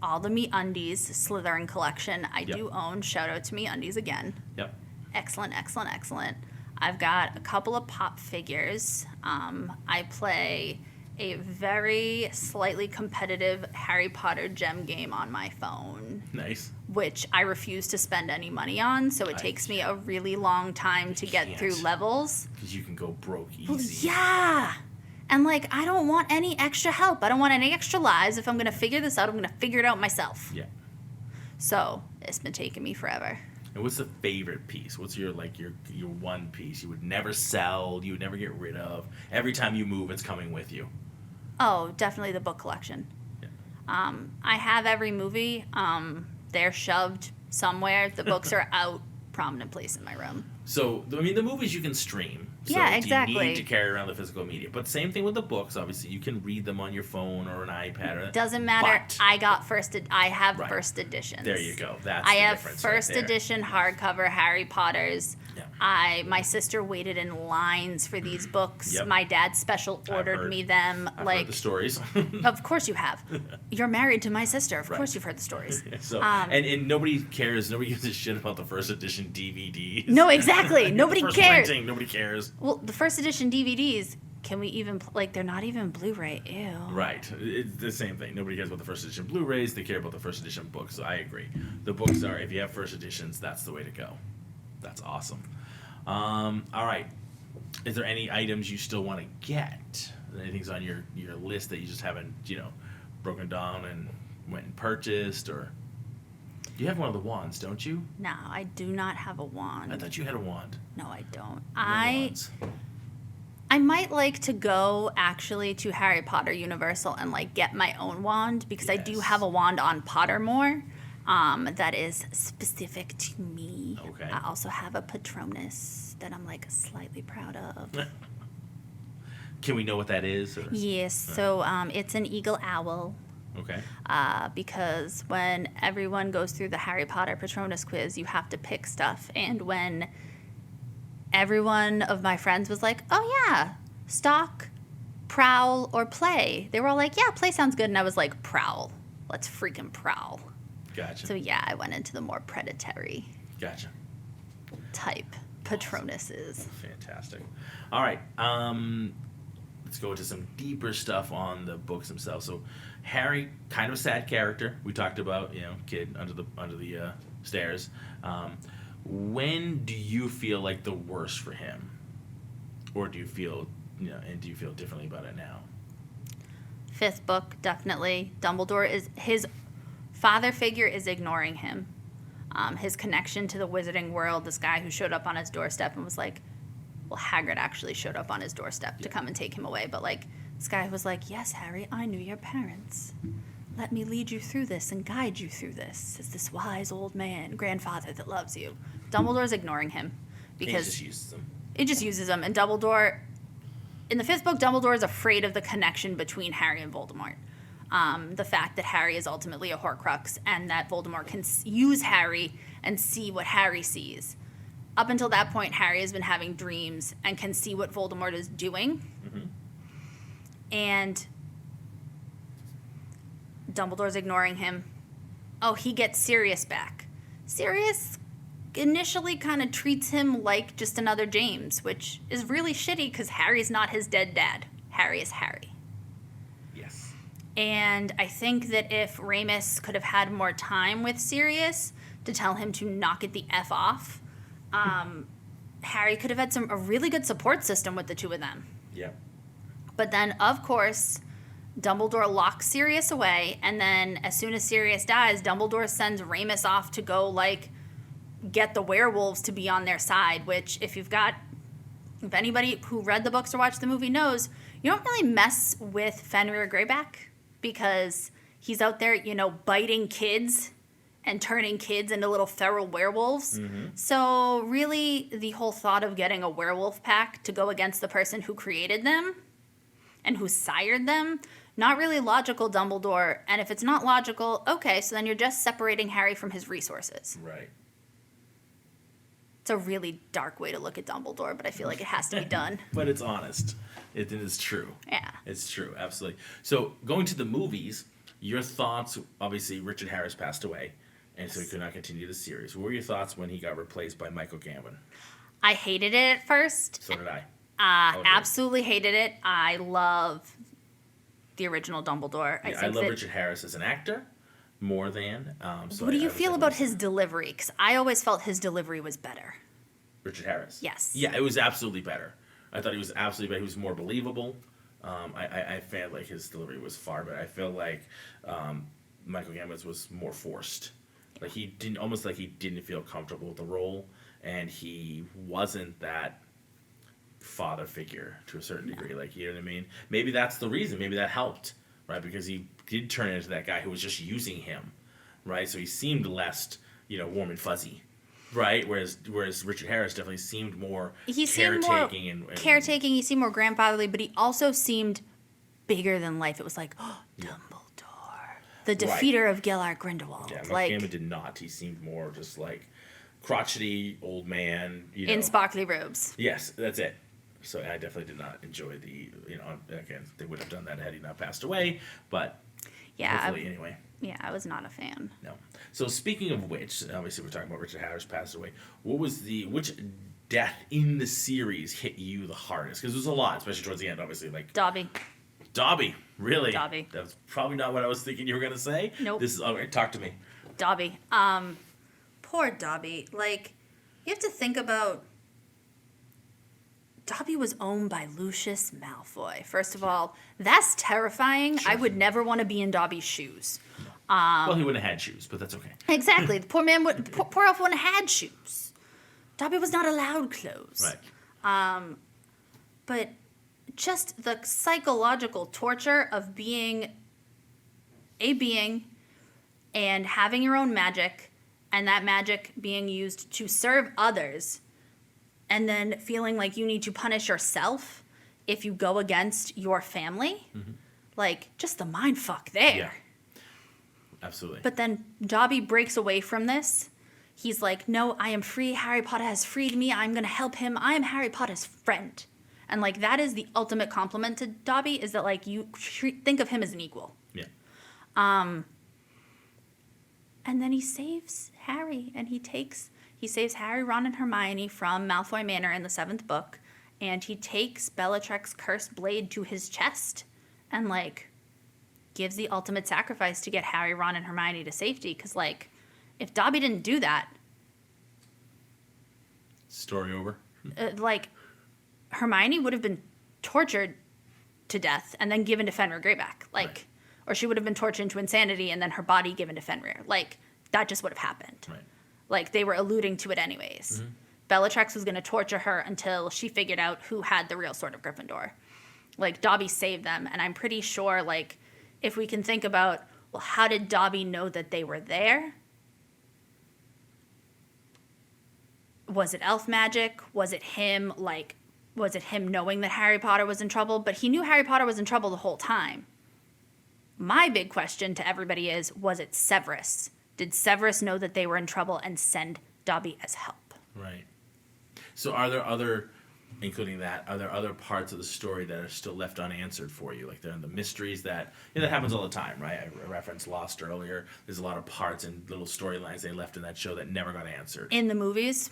all the MeUndies Slytherin collection. I do own. Shout out to MeUndies again.
Yep.
Excellent, excellent, excellent. I've got a couple of pop figures. I play a very slightly competitive Harry Potter gem game on my phone,
Nice.
which I refuse to spend any money on, so it takes me a really long time to get through levels.
Because you can go broke easy.
Well, yeah. And, like, I don't want any extra help. I don't want any extra lives. If I'm going to figure this out, I'm going to figure it out myself.
Yeah.
So, it's been taking me forever.
And what's the favorite piece? What's your one piece you would never sell, you would never get rid of? Every time you move, it's coming with you.
Oh, definitely the book collection.
Yeah.
I have every movie. They're shoved somewhere. The books are out, prominent place in my room.
So, I mean, the movies you can stream. So
Yeah,
do
exactly.
you need to carry around the physical media? But same thing with the books. Obviously, you can read them on your phone or an iPad.
Doesn't matter.
But
I have
Right.
first editions.
there you go. That's
I
the
have
difference
first
right there.
edition hardcover Harry Potters.
Yeah.
My sister waited in lines for these books.
Yep.
My dad special ordered
heard-
me them.
I've
like,
heard the stories.
of course you have. You're married to my sister. Of
Right.
course you've heard the stories.
So and nobody cares. Nobody gives a shit about the first edition DVDs.
No, exactly. Nobody
First
cares.
printing, nobody cares.
Well, the first edition DVDs, can we even they're not even Blu-ray. Ew.
Right. It's the same thing. Nobody cares about the first edition Blu-rays. They care about the first edition books. So I agree. The books are, if you have first editions, that's the way to go. That's awesome. All right. Is there any items you still want to get? Anything's on your list that you just haven't, broken down and went and purchased? Or you have one of the wands, don't you?
No, I do not have a wand.
I thought you had a wand.
No, I don't.
No
I
wands.
might like to go actually to Harry Potter Universal and like get my own wand because I do
Yes.
have a wand on Pottermore that is specific to me.
Okay.
I also have a Patronus that I'm like slightly proud of.
Can we know what that is? Or?
Yes, so it's an eagle owl.
Okay.
Because when everyone goes through the Harry Potter Patronus quiz, you have to pick stuff. And when everyone of my friends was like, oh yeah, stalk, prowl, or play, they were all like, yeah, play sounds good. And I was like, prowl. Let's freaking prowl.
Gotcha.
So yeah, I went into the more predatory
Gotcha.
type Patronuses.
Fantastic. All right. Let's go into some deeper stuff on the books themselves. So, Harry, kind of a sad character. We talked about, kid under the stairs. When do you feel like the worst for him, or do you feel, and do you feel differently about it now?
Fifth book, definitely. Dumbledore his father figure is ignoring him. His connection to the wizarding world, this guy who showed up on his doorstep and was like, well, Hagrid actually showed up on his doorstep to come and take him away. But, like, this guy was like, yes, Harry, I knew your parents. Let me lead you through this and guide you through this. It's this wise old man, grandfather that loves you. Dumbledore's ignoring him
He
because
just uses them.
it just uses them. And Dumbledore, in the 5th book, Dumbledore is afraid of the connection between Harry and Voldemort. The fact that Harry is ultimately a Horcrux and that Voldemort can use Harry and see what Harry sees. Up until that point, Harry has been having dreams and can see what Voldemort is doing. Mm-hmm. And Dumbledore's ignoring him. Oh, he gets Sirius back. Sirius initially kind of treats him like just another James, which is really shitty because Harry's not his dead dad. Harry is Harry.
Yes.
And I think that if Remus could have had more time with Sirius to tell him to knock it the F off, Harry could have had a really good support system with the two of them.
Yeah.
But then, of course, Dumbledore locks Sirius away, and then as soon as Sirius dies, Dumbledore sends Remus off to go, like, get the werewolves to be on their side, which if anybody who read the books or watched the movie knows, you don't really mess with Fenrir Greyback because he's out there, biting kids and turning kids into little feral werewolves. Mm-hmm. So really, the whole thought of getting a werewolf pack to go against the person who created them and who sired them, not really logical, Dumbledore. And if it's not logical, okay, so then you're just separating Harry from his resources.
Right.
It's a really dark way to look at Dumbledore, but I feel like it has to be done.
But it's honest. It is true.
Yeah.
It's true, absolutely. So, going to the movies, your thoughts, obviously, Richard Harris passed away, and so he could not continue the series. What were your thoughts when he got replaced by Michael Gambon?
I hated it at first.
So did I.
Absolutely hated it. I love the original Dumbledore.
I love Richard Harris as an actor more than.
What do you feel about his delivery? Because I always felt his delivery was better.
Richard Harris?
Yes.
Yeah, it was absolutely better. I thought he was absolutely better. He was more believable. I felt like his delivery was far better. I feel like Michael Gambon's was more forced. Like he didn't feel comfortable with the role, and he wasn't that father figure to a certain degree. Like, you know what I mean? Maybe that's the reason. Maybe that helped, right? Because he did turn into that guy who was just using him, right? So he seemed less, warm and fuzzy, right? Whereas Richard Harris definitely seemed more caretaking.
Caretaking. He seemed more grandfatherly, but he also seemed bigger than life. It was like, Dumbledore, the defeater of Gellert Grindelwald.
Yeah, Mike Gambon did not. He seemed more just like crotchety old man,
in sparkly robes.
Yes, that's it. So I definitely did not enjoy again, they would have done that had he not passed away, but hopefully anyway.
Yeah, I was not a fan.
No. So speaking of which, obviously we're talking about Richard Harris passed away. Which death in the series hit you the hardest? Because there's a lot, especially towards the end, obviously. Like Dobby, really?
Dobby.
That's probably not what I was thinking you were going to say.
Nope.
Talk to me.
Dobby. Poor Dobby. Like, you have to think about... Dobby was owned by Lucius Malfoy. First of all, that's terrifying. Sure. I would never want to be in Dobby's shoes.
Well, he wouldn't have had shoes, but that's okay.
Exactly. The poor man poor elf wouldn't have had shoes. Dobby was not allowed clothes.
Right.
But just the psychological torture of being a being and having your own magic, and that magic being used to serve others, and then feeling like you need to punish yourself if you go against your family. Mm-hmm. Like, just the mind fuck there.
Yeah. Absolutely.
But then Dobby breaks away from this. He's like, no, I am free. Harry Potter has freed me. I'm going to help him. I am Harry Potter's friend. And, like, that is the ultimate compliment to Dobby, is that, like, you think of him as an equal.
Yeah.
And then he saves Harry, and he saves Harry, Ron, and Hermione from Malfoy Manor in the 7th book, and he takes Bellatrix's cursed blade to his chest and, like, gives the ultimate sacrifice to get Harry, Ron, and Hermione to safety. Because, like, if Dobby didn't do that...
Story over?
Hermione would have been tortured to death and then given to Fenrir Greyback. Like, right. Or she would have been tortured into insanity and then her body given to Fenrir. Like, that just would have happened.
Right.
Like, they were alluding to it anyways. Mm-hmm. Bellatrix was going to torture her until she figured out who had the real Sword of Gryffindor. Like, Dobby saved them, and I'm pretty sure, like, if we can think about, well, how did Dobby know that they were there? Was it elf magic? Was it him knowing that Harry Potter was in trouble? But he knew Harry Potter was in trouble the whole time. My big question to everybody is, was it Severus? Did Severus know that they were in trouble and send Dobby as help?
Right. So are there other parts of the story that are still left unanswered for you? Like, they're in the mysteries that happens all the time, right? I referenced Lost earlier. There's a lot of parts and little storylines they left in that show that never got answered.
In the movies?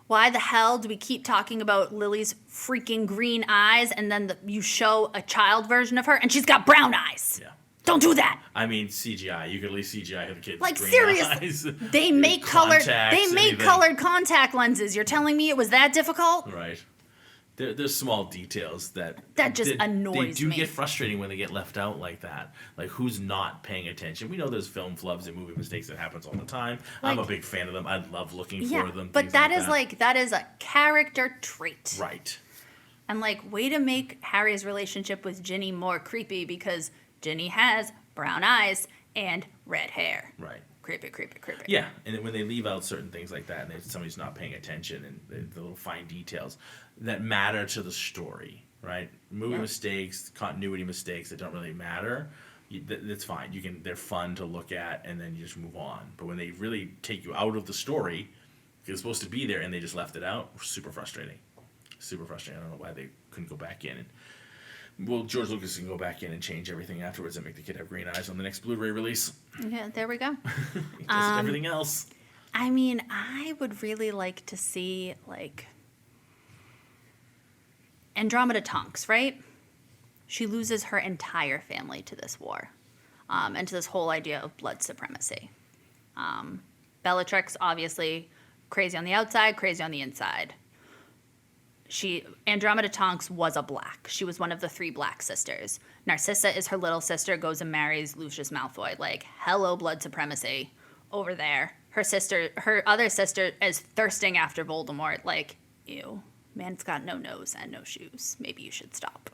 Why the hell do we keep talking about Lily's freaking green eyes, and then you show a child version of her and she's got brown eyes?
Yeah.
Don't do that.
I mean, CGI. You could at least CGI the kids'
like,
green
seriously,
eyes.
They make colored contact lenses. You're telling me it was that difficult?
Right. There's small details that
just annoys me.
They do get frustrating when they get left out like that. Like, who's not paying attention? We know there's film flubs and movie mistakes that happens all the time. I'm a big fan of them. I love looking for them.
But that is a character trait.
Right.
And way to make Harry's relationship with Ginny more creepy, because Ginny has brown eyes and red hair.
Right.
Creepy.
Yeah, and when they leave out certain things like that, and somebody's not paying attention, and the little fine details that matter to the story, right? Movie mistakes, continuity mistakes that don't really matter, that's fine. They're fun to look at, and then you just move on. But when they really take you out of the story, it's supposed to be there, and they just left it out, super frustrating. Super frustrating. I don't know why they couldn't go back in. Well, George Lucas can go back in and change everything afterwards and make the kid have green eyes on the next Blu-ray release.
Yeah, there we go.
Just everything else.
I mean, I would really like to see, Andromeda Tonks, right? She loses her entire family to this war, and to this whole idea of blood supremacy. Bellatrix, obviously, crazy on the outside, crazy on the inside. Andromeda Tonks was a black. She was one of the 3 black sisters. Narcissa is her little sister, goes and marries Lucius Malfoy. Hello, blood supremacy over there. Her other sister is thirsting after Voldemort. Ew, man's got no nose and no shoes. Maybe you should stop.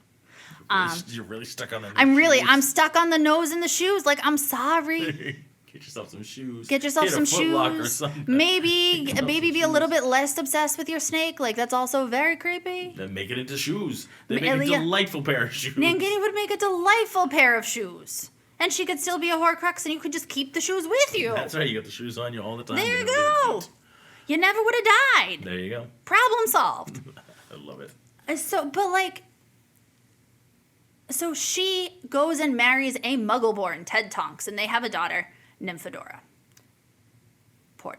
You're really stuck on the
I'm stuck on the nose and the shoes. I'm sorry.
Get yourself some shoes.
Get some shoes. Maybe be a little bit less obsessed with your snake. That's also very creepy.
Then make it into shoes. They make a delightful pair of shoes.
Nangini would make a delightful pair of shoes. And she could still be a Horcrux, and you could just keep the shoes with you.
That's right. You got the shoes on you all the time.
There you go. You never would have died.
There you go.
Problem solved.
I love it.
So she goes and marries a Muggle-born Ted Tonks, and they have a daughter, Nymphadora. Poor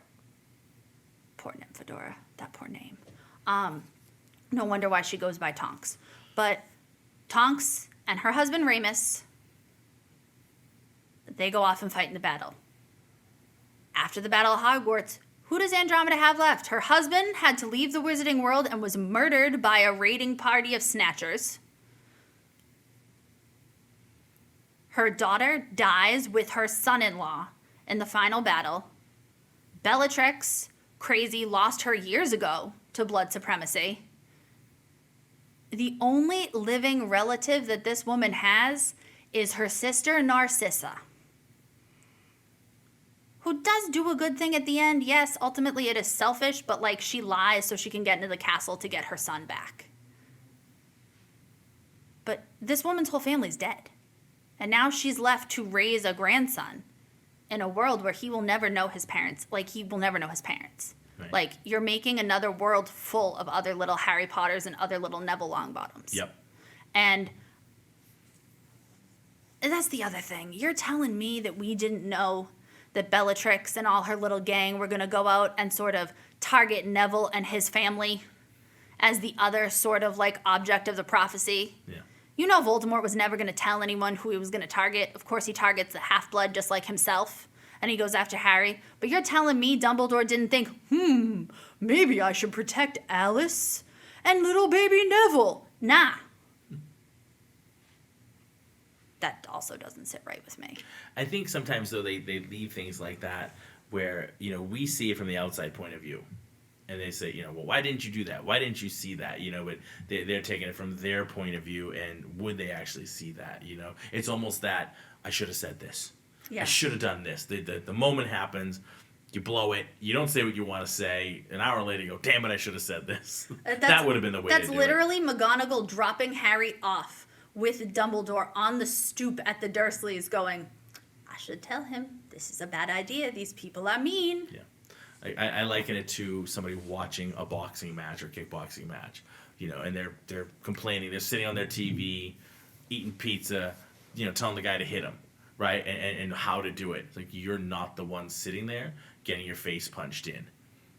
Nymphadora. That poor name. No wonder why she goes by Tonks. But Tonks and her husband Remus, they go off and fight in the battle. After the Battle of Hogwarts, who does Andromeda have left? Her husband had to leave the Wizarding World and was murdered by a raiding party of Snatchers. Her daughter dies with her son-in-law in the final battle. Bellatrix, crazy, lost her years ago to blood supremacy. The only living relative that this woman has is her sister Narcissa, who does do a good thing at the end. Yes, ultimately it is selfish, but she lies so she can get into the castle to get her son back. But this woman's whole family's dead. And now she's left to raise a grandson in a world where he will never know his parents. He will never know his parents. Right. You're making another world full of other little Harry Potters and other little Neville Longbottoms.
Yep.
And that's the other thing. You're telling me that we didn't know that Bellatrix and all her little gang were going to go out and sort of target Neville and his family as the other sort of object of the prophecy?
Yeah.
You know Voldemort was never going to tell anyone who he was going to target. Of course, he targets the half-blood just like himself, and he goes after Harry. But you're telling me Dumbledore didn't think, maybe I should protect Alice and little baby Neville. Nah. That also doesn't sit right with me.
I think sometimes, though, they leave things like that where, we see it from the outside point of view. And they say, well, why didn't you do that? Why didn't you see that? But they're taking it from their point of view, and would they actually see that? It's almost that I should have said this. Yeah. I should have done this. The moment happens, You blow it. You don't say what you want to say. An hour later, you go, damn it, I should have said this. That would have been the way to do it.
That's literally McGonagall dropping Harry off with Dumbledore on the stoop at the Dursleys going, I should tell him this is a bad idea. These people are mean.
Yeah. I liken it to somebody watching a boxing match or kickboxing match, and they're complaining. They're sitting on their TV, eating pizza, telling the guy to hit him, right? And how to do it. It's like, you're not the one sitting there getting your face punched in.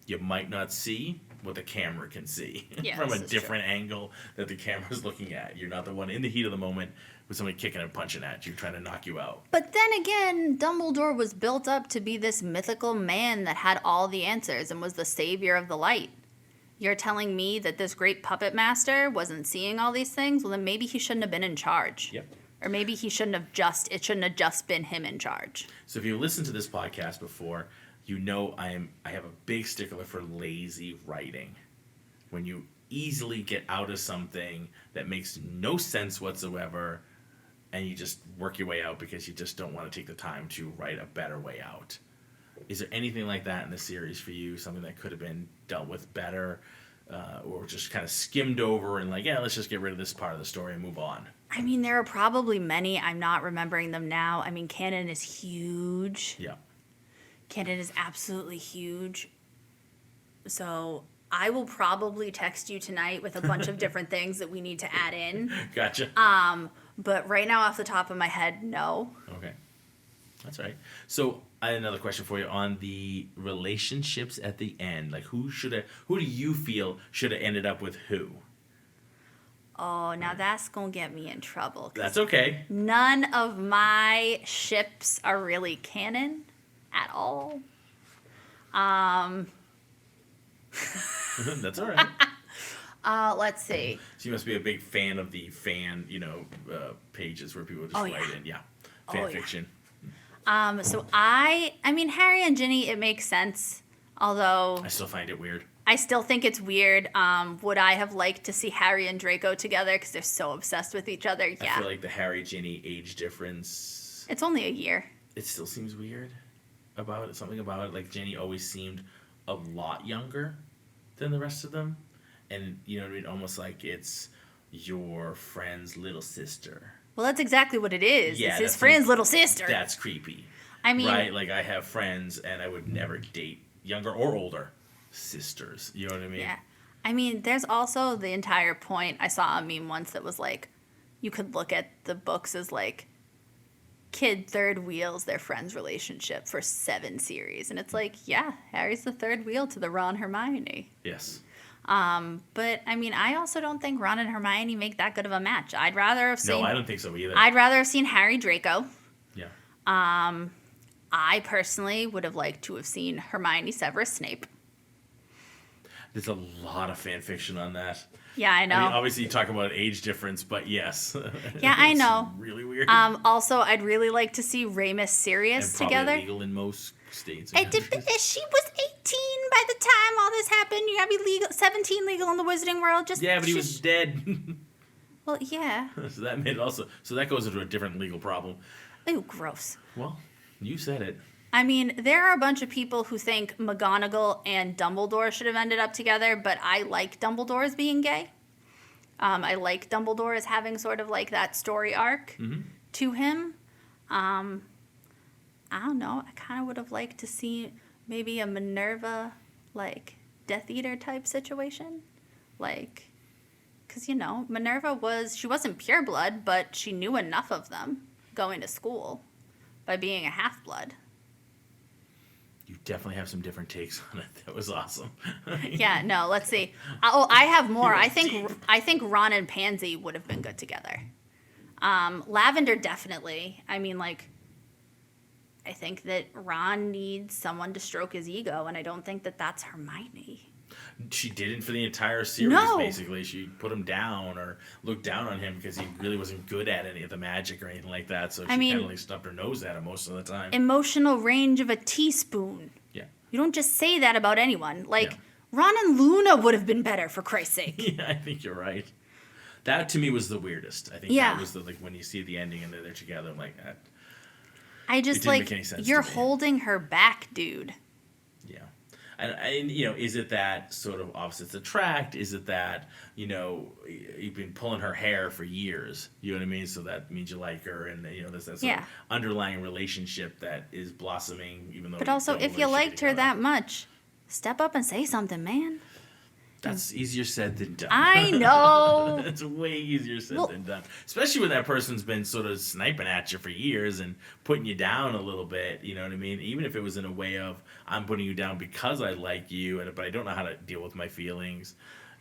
You might not see what the camera can see from a different angle that the camera's looking at. You're not the one in the heat of the moment with somebody kicking and punching at you, trying to knock you out.
But then again, Dumbledore was built up to be this mythical man that had all the answers and was the savior of the light. You're telling me that this great puppet master wasn't seeing all these things? Well, then maybe he shouldn't have been in charge.
Yep.
Or maybe it shouldn't have just been him in charge.
So if you listened to this podcast before, I have a big stickler for lazy writing. When you easily get out of something that makes no sense whatsoever, and you just work your way out because you just don't want to take the time to write a better way out. Is there anything like that in the series for you? Something that could have been dealt with better, or just kind of skimmed over and let's just get rid of this part of the story and move on?
I mean, there are probably many. I'm not remembering them now. I mean, canon is huge.
Yeah.
Canon is absolutely huge. So I will probably text you tonight with a bunch of different things that we need to add in.
Gotcha.
But right now, off the top of my head, no.
Okay. That's right. So I had another question for you on the relationships at the end. Who do you feel should have ended up with who?
Oh, now that's going to get me in trouble.
That's okay.
None of my ships are really canon at all.
That's all right.
Let's see.
So you must be a big fan of the fan, pages where people just write in. Yeah. Fan fiction.
So I mean, Harry and Ginny, it makes sense. Although
I still find it weird.
I still think it's weird. Would I have liked to see Harry and Draco together because they're so obsessed with each other? Yeah.
I feel like the Harry-Ginny age difference...
It's only a year.
It still seems weird about it. Something about it. Ginny always seemed a lot younger than the rest of them. And, you know what I mean? Almost like it's your friend's little sister.
Well, that's exactly what it is.
Yeah,
it's his friend's little sister.
That's creepy.
I mean...
Right? I have friends and I would never date younger or older sisters. You know what I mean?
Yeah. I mean, there's also the entire point. I saw a meme once that was you could look at the books as kid third wheels their friend's relationship for 7 series. And it's yeah, Harry's the third wheel to the Ron Hermione.
Yes.
But I mean, I also don't think Ron and Hermione make that good of a match. I'd rather have seen...
No, I don't think so either.
I'd rather have seen Harry Draco.
Yeah.
I personally would have liked to have seen Hermione Severus Snape.
There's a lot of fan fiction on that.
Yeah, I know.
I mean, obviously, you talk about age difference, but yes.
Yeah, I know.
Really weird.
Also, I'd really like to see Remus Sirius
and
together.
Probably legal in most states.
She was 18 by the time all this happened. You gotta be legal, 17 legal in the Wizarding world.
Yeah, but he was dead.
Well, yeah.
So that made it also. So that goes into a different legal problem.
Ew, gross.
Well, you said it.
I mean, there are a bunch of people who think McGonagall and Dumbledore should have ended up together, but I like Dumbledore as being gay. I like Dumbledore as having sort of that story arc to him. I don't know. I kind of would have liked to see maybe a Minerva, Death Eater type situation. Because, Minerva she wasn't pureblood, but she knew enough of them going to school by being a half-blood.
You definitely have some different takes on it. That was awesome.
Yeah, no, let's see. I have more. I think Ron and Pansy would have been good together. Lavender, definitely. I mean, I think that Ron needs someone to stroke his ego, and I don't think that that's Hermione.
She didn't for the entire series, basically. She put him down or looked down on him because he really wasn't good at any of the magic or anything like that. So she kind of stubbed her nose at him most of the time.
Emotional range of a teaspoon.
Yeah.
You don't just say that about anyone. Ron and Luna would have been better, for Christ's sake.
Yeah, I think you're right. That, to me, was the weirdest. I think that was when you see the ending and they're together, I'm like, that.
I just,
it didn't make any sense
you're
to me.
holding her back, dude.
Yeah. And is it that sort of opposites attract? Is it that, you've been pulling her hair for years? You know what I mean? So that means you like her, and, there's that sort of underlying relationship that is blossoming, even though.
But also, if you liked her that much, step up and say something, man.
That's easier said than done.
I know.
That's way easier said than done. Especially when that person's been sort of sniping at you for years and putting you down a little bit, you know what I mean? Even if it was in a way of, I'm putting you down because I like you, but I don't know how to deal with my feelings.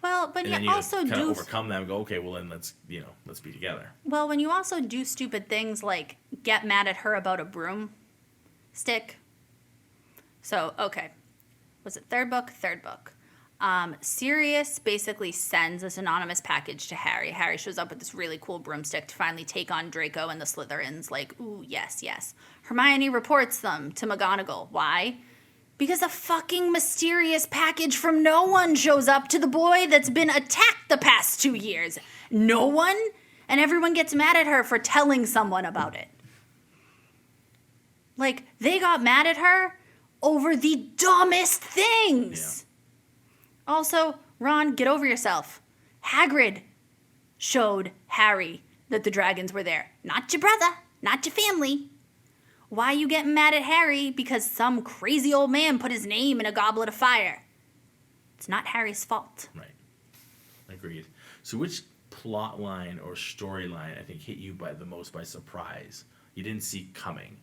Well, but
and
you also
kind of overcome them and go, okay, well then let's be together.
Well, when you also do stupid things like get mad at her about a broomstick. So, okay. Was it third book? Third book. Sirius basically sends this anonymous package to Harry. Harry shows up with this really cool broomstick to finally take on Draco and the Slytherins. Like, ooh, yes, yes. Hermione reports them to McGonagall. Why? Because a fucking mysterious package from no one shows up to the boy that's been attacked the past 2 years. No one? And everyone gets mad at her for telling someone about it. Like, they got mad at her over the dumbest things. Yeah. Also, Ron, get over yourself. Hagrid showed Harry that the dragons were there. Not your brother, not your family. Why are you getting mad at Harry because some crazy old man put his name in a goblet of fire? It's not Harry's fault.
Right. Agreed. So which plot line or storyline, I think, hit you the most by surprise? You didn't see coming,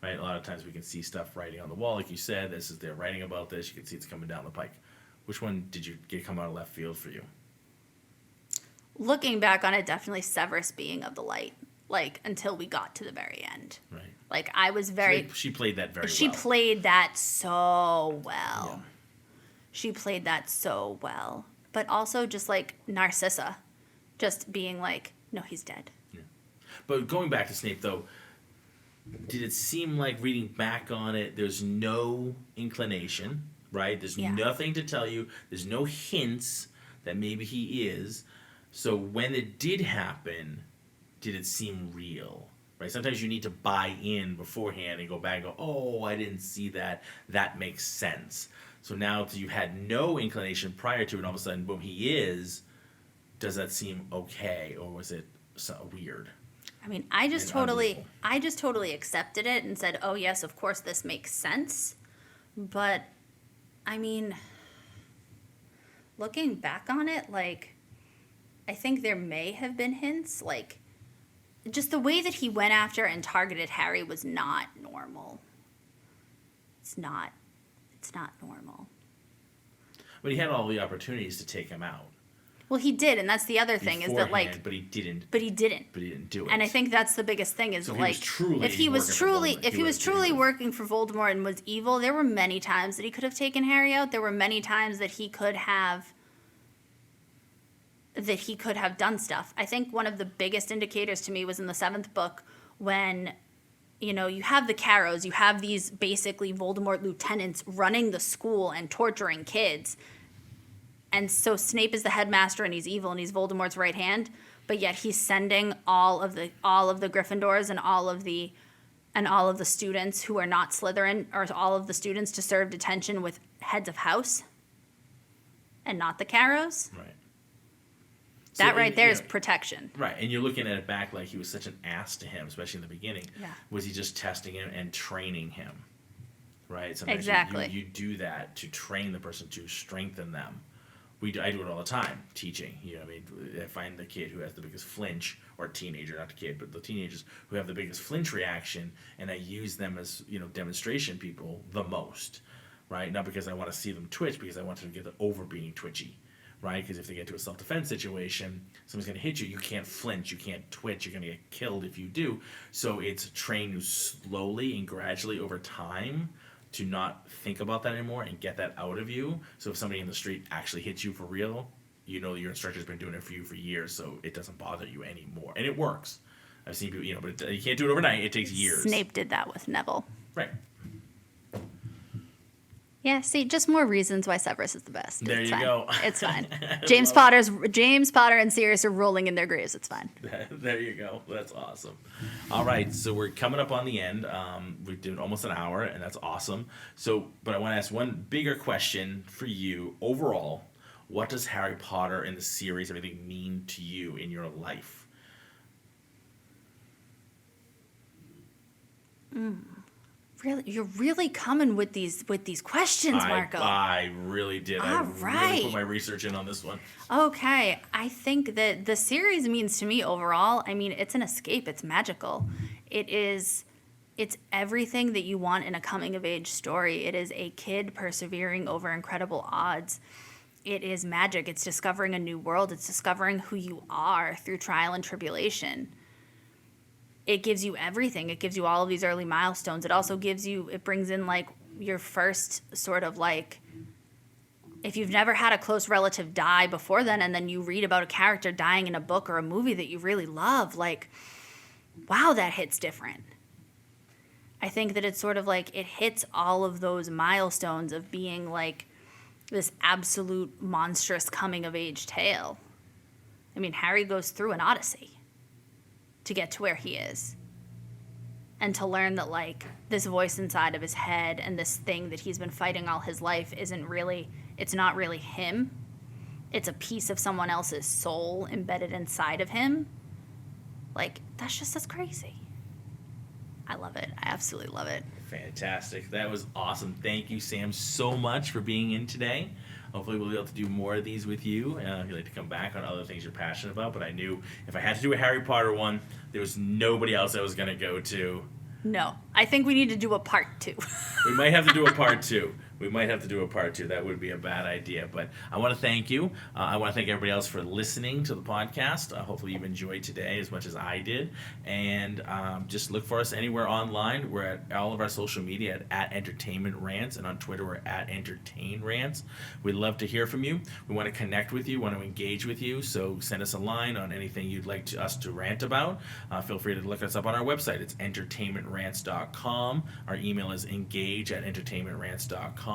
right? A lot of times we can see stuff writing on the wall, like you said. They're writing about this. You can see it's coming down the pike. Which one did you get come out of left field for you?
Looking back on it, definitely Severus being of the light, like, until we got to the very end.
Right.
Like, I was very...
She played that very well.
She played that so well. Yeah. She played that so well. But also just, like, Narcissa. Just being like, no, he's dead.
Yeah. But going back to Snape, though, did it seem like, reading back on it, there's no inclination... Right? There's nothing to tell you. There's no hints that maybe he is. So when it did happen, did it seem real? Right? Sometimes you need to buy in beforehand and go back and go, oh, I didn't see that. That makes sense. So now that you had no inclination prior to it, and all of a sudden, boom, he is, does that seem okay? Or was it weird?
I mean, I just totally accepted it and said, oh, yes, of course this makes sense. But... I mean, looking back on it, like, I think there may have been hints, like, just the way that he went after and targeted Harry was not normal. It's not normal.
But he had all the opportunities to take him out.
Well, he did, and that's the other thing is that, like...
But he didn't.
But he didn't
do it.
And I think that's the biggest thing is,
so
like... If he was truly working for Voldemort and was evil, there were many times that he could have taken Harry out. There were many times that he could have done stuff. I think one of the biggest indicators to me was in the 7th book when... you have the Carrows, you have these basically Voldemort lieutenants running the school and torturing kids. And so Snape is the headmaster and he's evil and he's Voldemort's right hand, but yet he's sending all of the Gryffindors and all of the students who are not Slytherin, or all of the students to serve detention with heads of house and not the Carrows.
Right.
That right there is protection.
Right, and you're looking at it back like he was such an ass to him, especially in the beginning.
Yeah.
Was he just testing him and training him? Right? Sometimes
exactly.
You do that to train the person, to strengthen them. I do it all the time, teaching. I find the kid who has the biggest flinch, or teenager, not the kid, but the teenagers who have the biggest flinch reaction, and I use them as, demonstration people the most, right? Not because I want to see them twitch, because I want them to get over being twitchy, right? Because if they get to a self-defense situation, someone's going to hit you, you can't flinch, you can't twitch, you're going to get killed if you do. So it's train you slowly and gradually over time to not think about that anymore and get that out of you. So if somebody in the street actually hits you for real, your instructor's been doing it for you for years, so it doesn't bother you anymore. And it works. I've seen people, but you can't do it overnight. It takes years.
Snape did that with Neville.
Right.
Yeah, see, just more reasons why Severus is the best.
There
It's
you
fine.
go.
It's fine. James Potter and Sirius are rolling in their graves. It's fine.
There you go. That's awesome. All right, so we're coming up on the end. We've done almost an hour, and that's awesome. So, but I want to ask one bigger question for you. Overall, what does Harry Potter and the series, everything, mean to you in your life?
Really, you're really coming with these questions, Marco.
I really did. I
All
really
right.
put my research in on this one.
Okay, I think that the series means to me overall, I mean, it's an escape, it's magical. It's everything that you want in a coming of age story. It is a kid persevering over incredible odds. It is magic. It's discovering a new world. It's discovering who you are through trial and tribulation. It gives you everything. It gives you all of these early milestones. It also it brings in like your first sort of like, if you've never had a close relative die before then, and then you read about a character dying in a book or a movie that you really love, like, wow, that hits different. I think that it's sort of like it hits all of those milestones of being like this absolute monstrous coming of age tale. I mean, Harry goes through an odyssey to get to where he is. And to learn that, like, this voice inside of his head and this thing that he's been fighting all his life it's not really him. It's a piece of someone else's soul embedded inside of him. Like, that's crazy. I love it. I absolutely love it.
Fantastic. That was awesome. Thank you, Sam, so much for being in today. Hopefully we'll be able to do more of these with you. If you'd like to come back on other things you're passionate about. But I knew if I had to do a Harry Potter one, there was nobody else I was going to go to.
No. I think we need to do a part 2.
We might have to do a part 2. That would be a bad idea. But I want to thank you. I want to thank everybody else for listening to the podcast. Hopefully you've enjoyed today as much as I did. And just look for us anywhere online. We're at all of our social media at Entertainment Rants. And on Twitter, we're at Entertain Rants. We'd love to hear from you. We want to connect with you, want to engage with you. So send us a line on anything you'd like us to rant about. Feel free to look us up on our website. It's entertainmentrants.com. Our email is engage@entertainmentrants.com.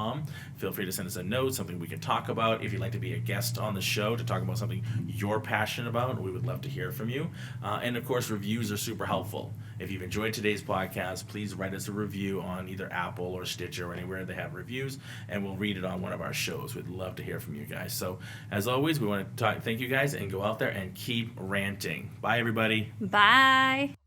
Feel free to send us a note, something we can talk about. If you'd like to be a guest on the show to talk about something you're passionate about, we would love to hear from you. And of course, reviews are super helpful. If you've enjoyed today's podcast, please write us a review on either Apple or Stitcher or anywhere they have reviews, and we'll read it on one of our shows. We'd love to hear from you guys. So as always, we want to thank you guys and go out there and keep ranting. Bye, everybody.
Bye.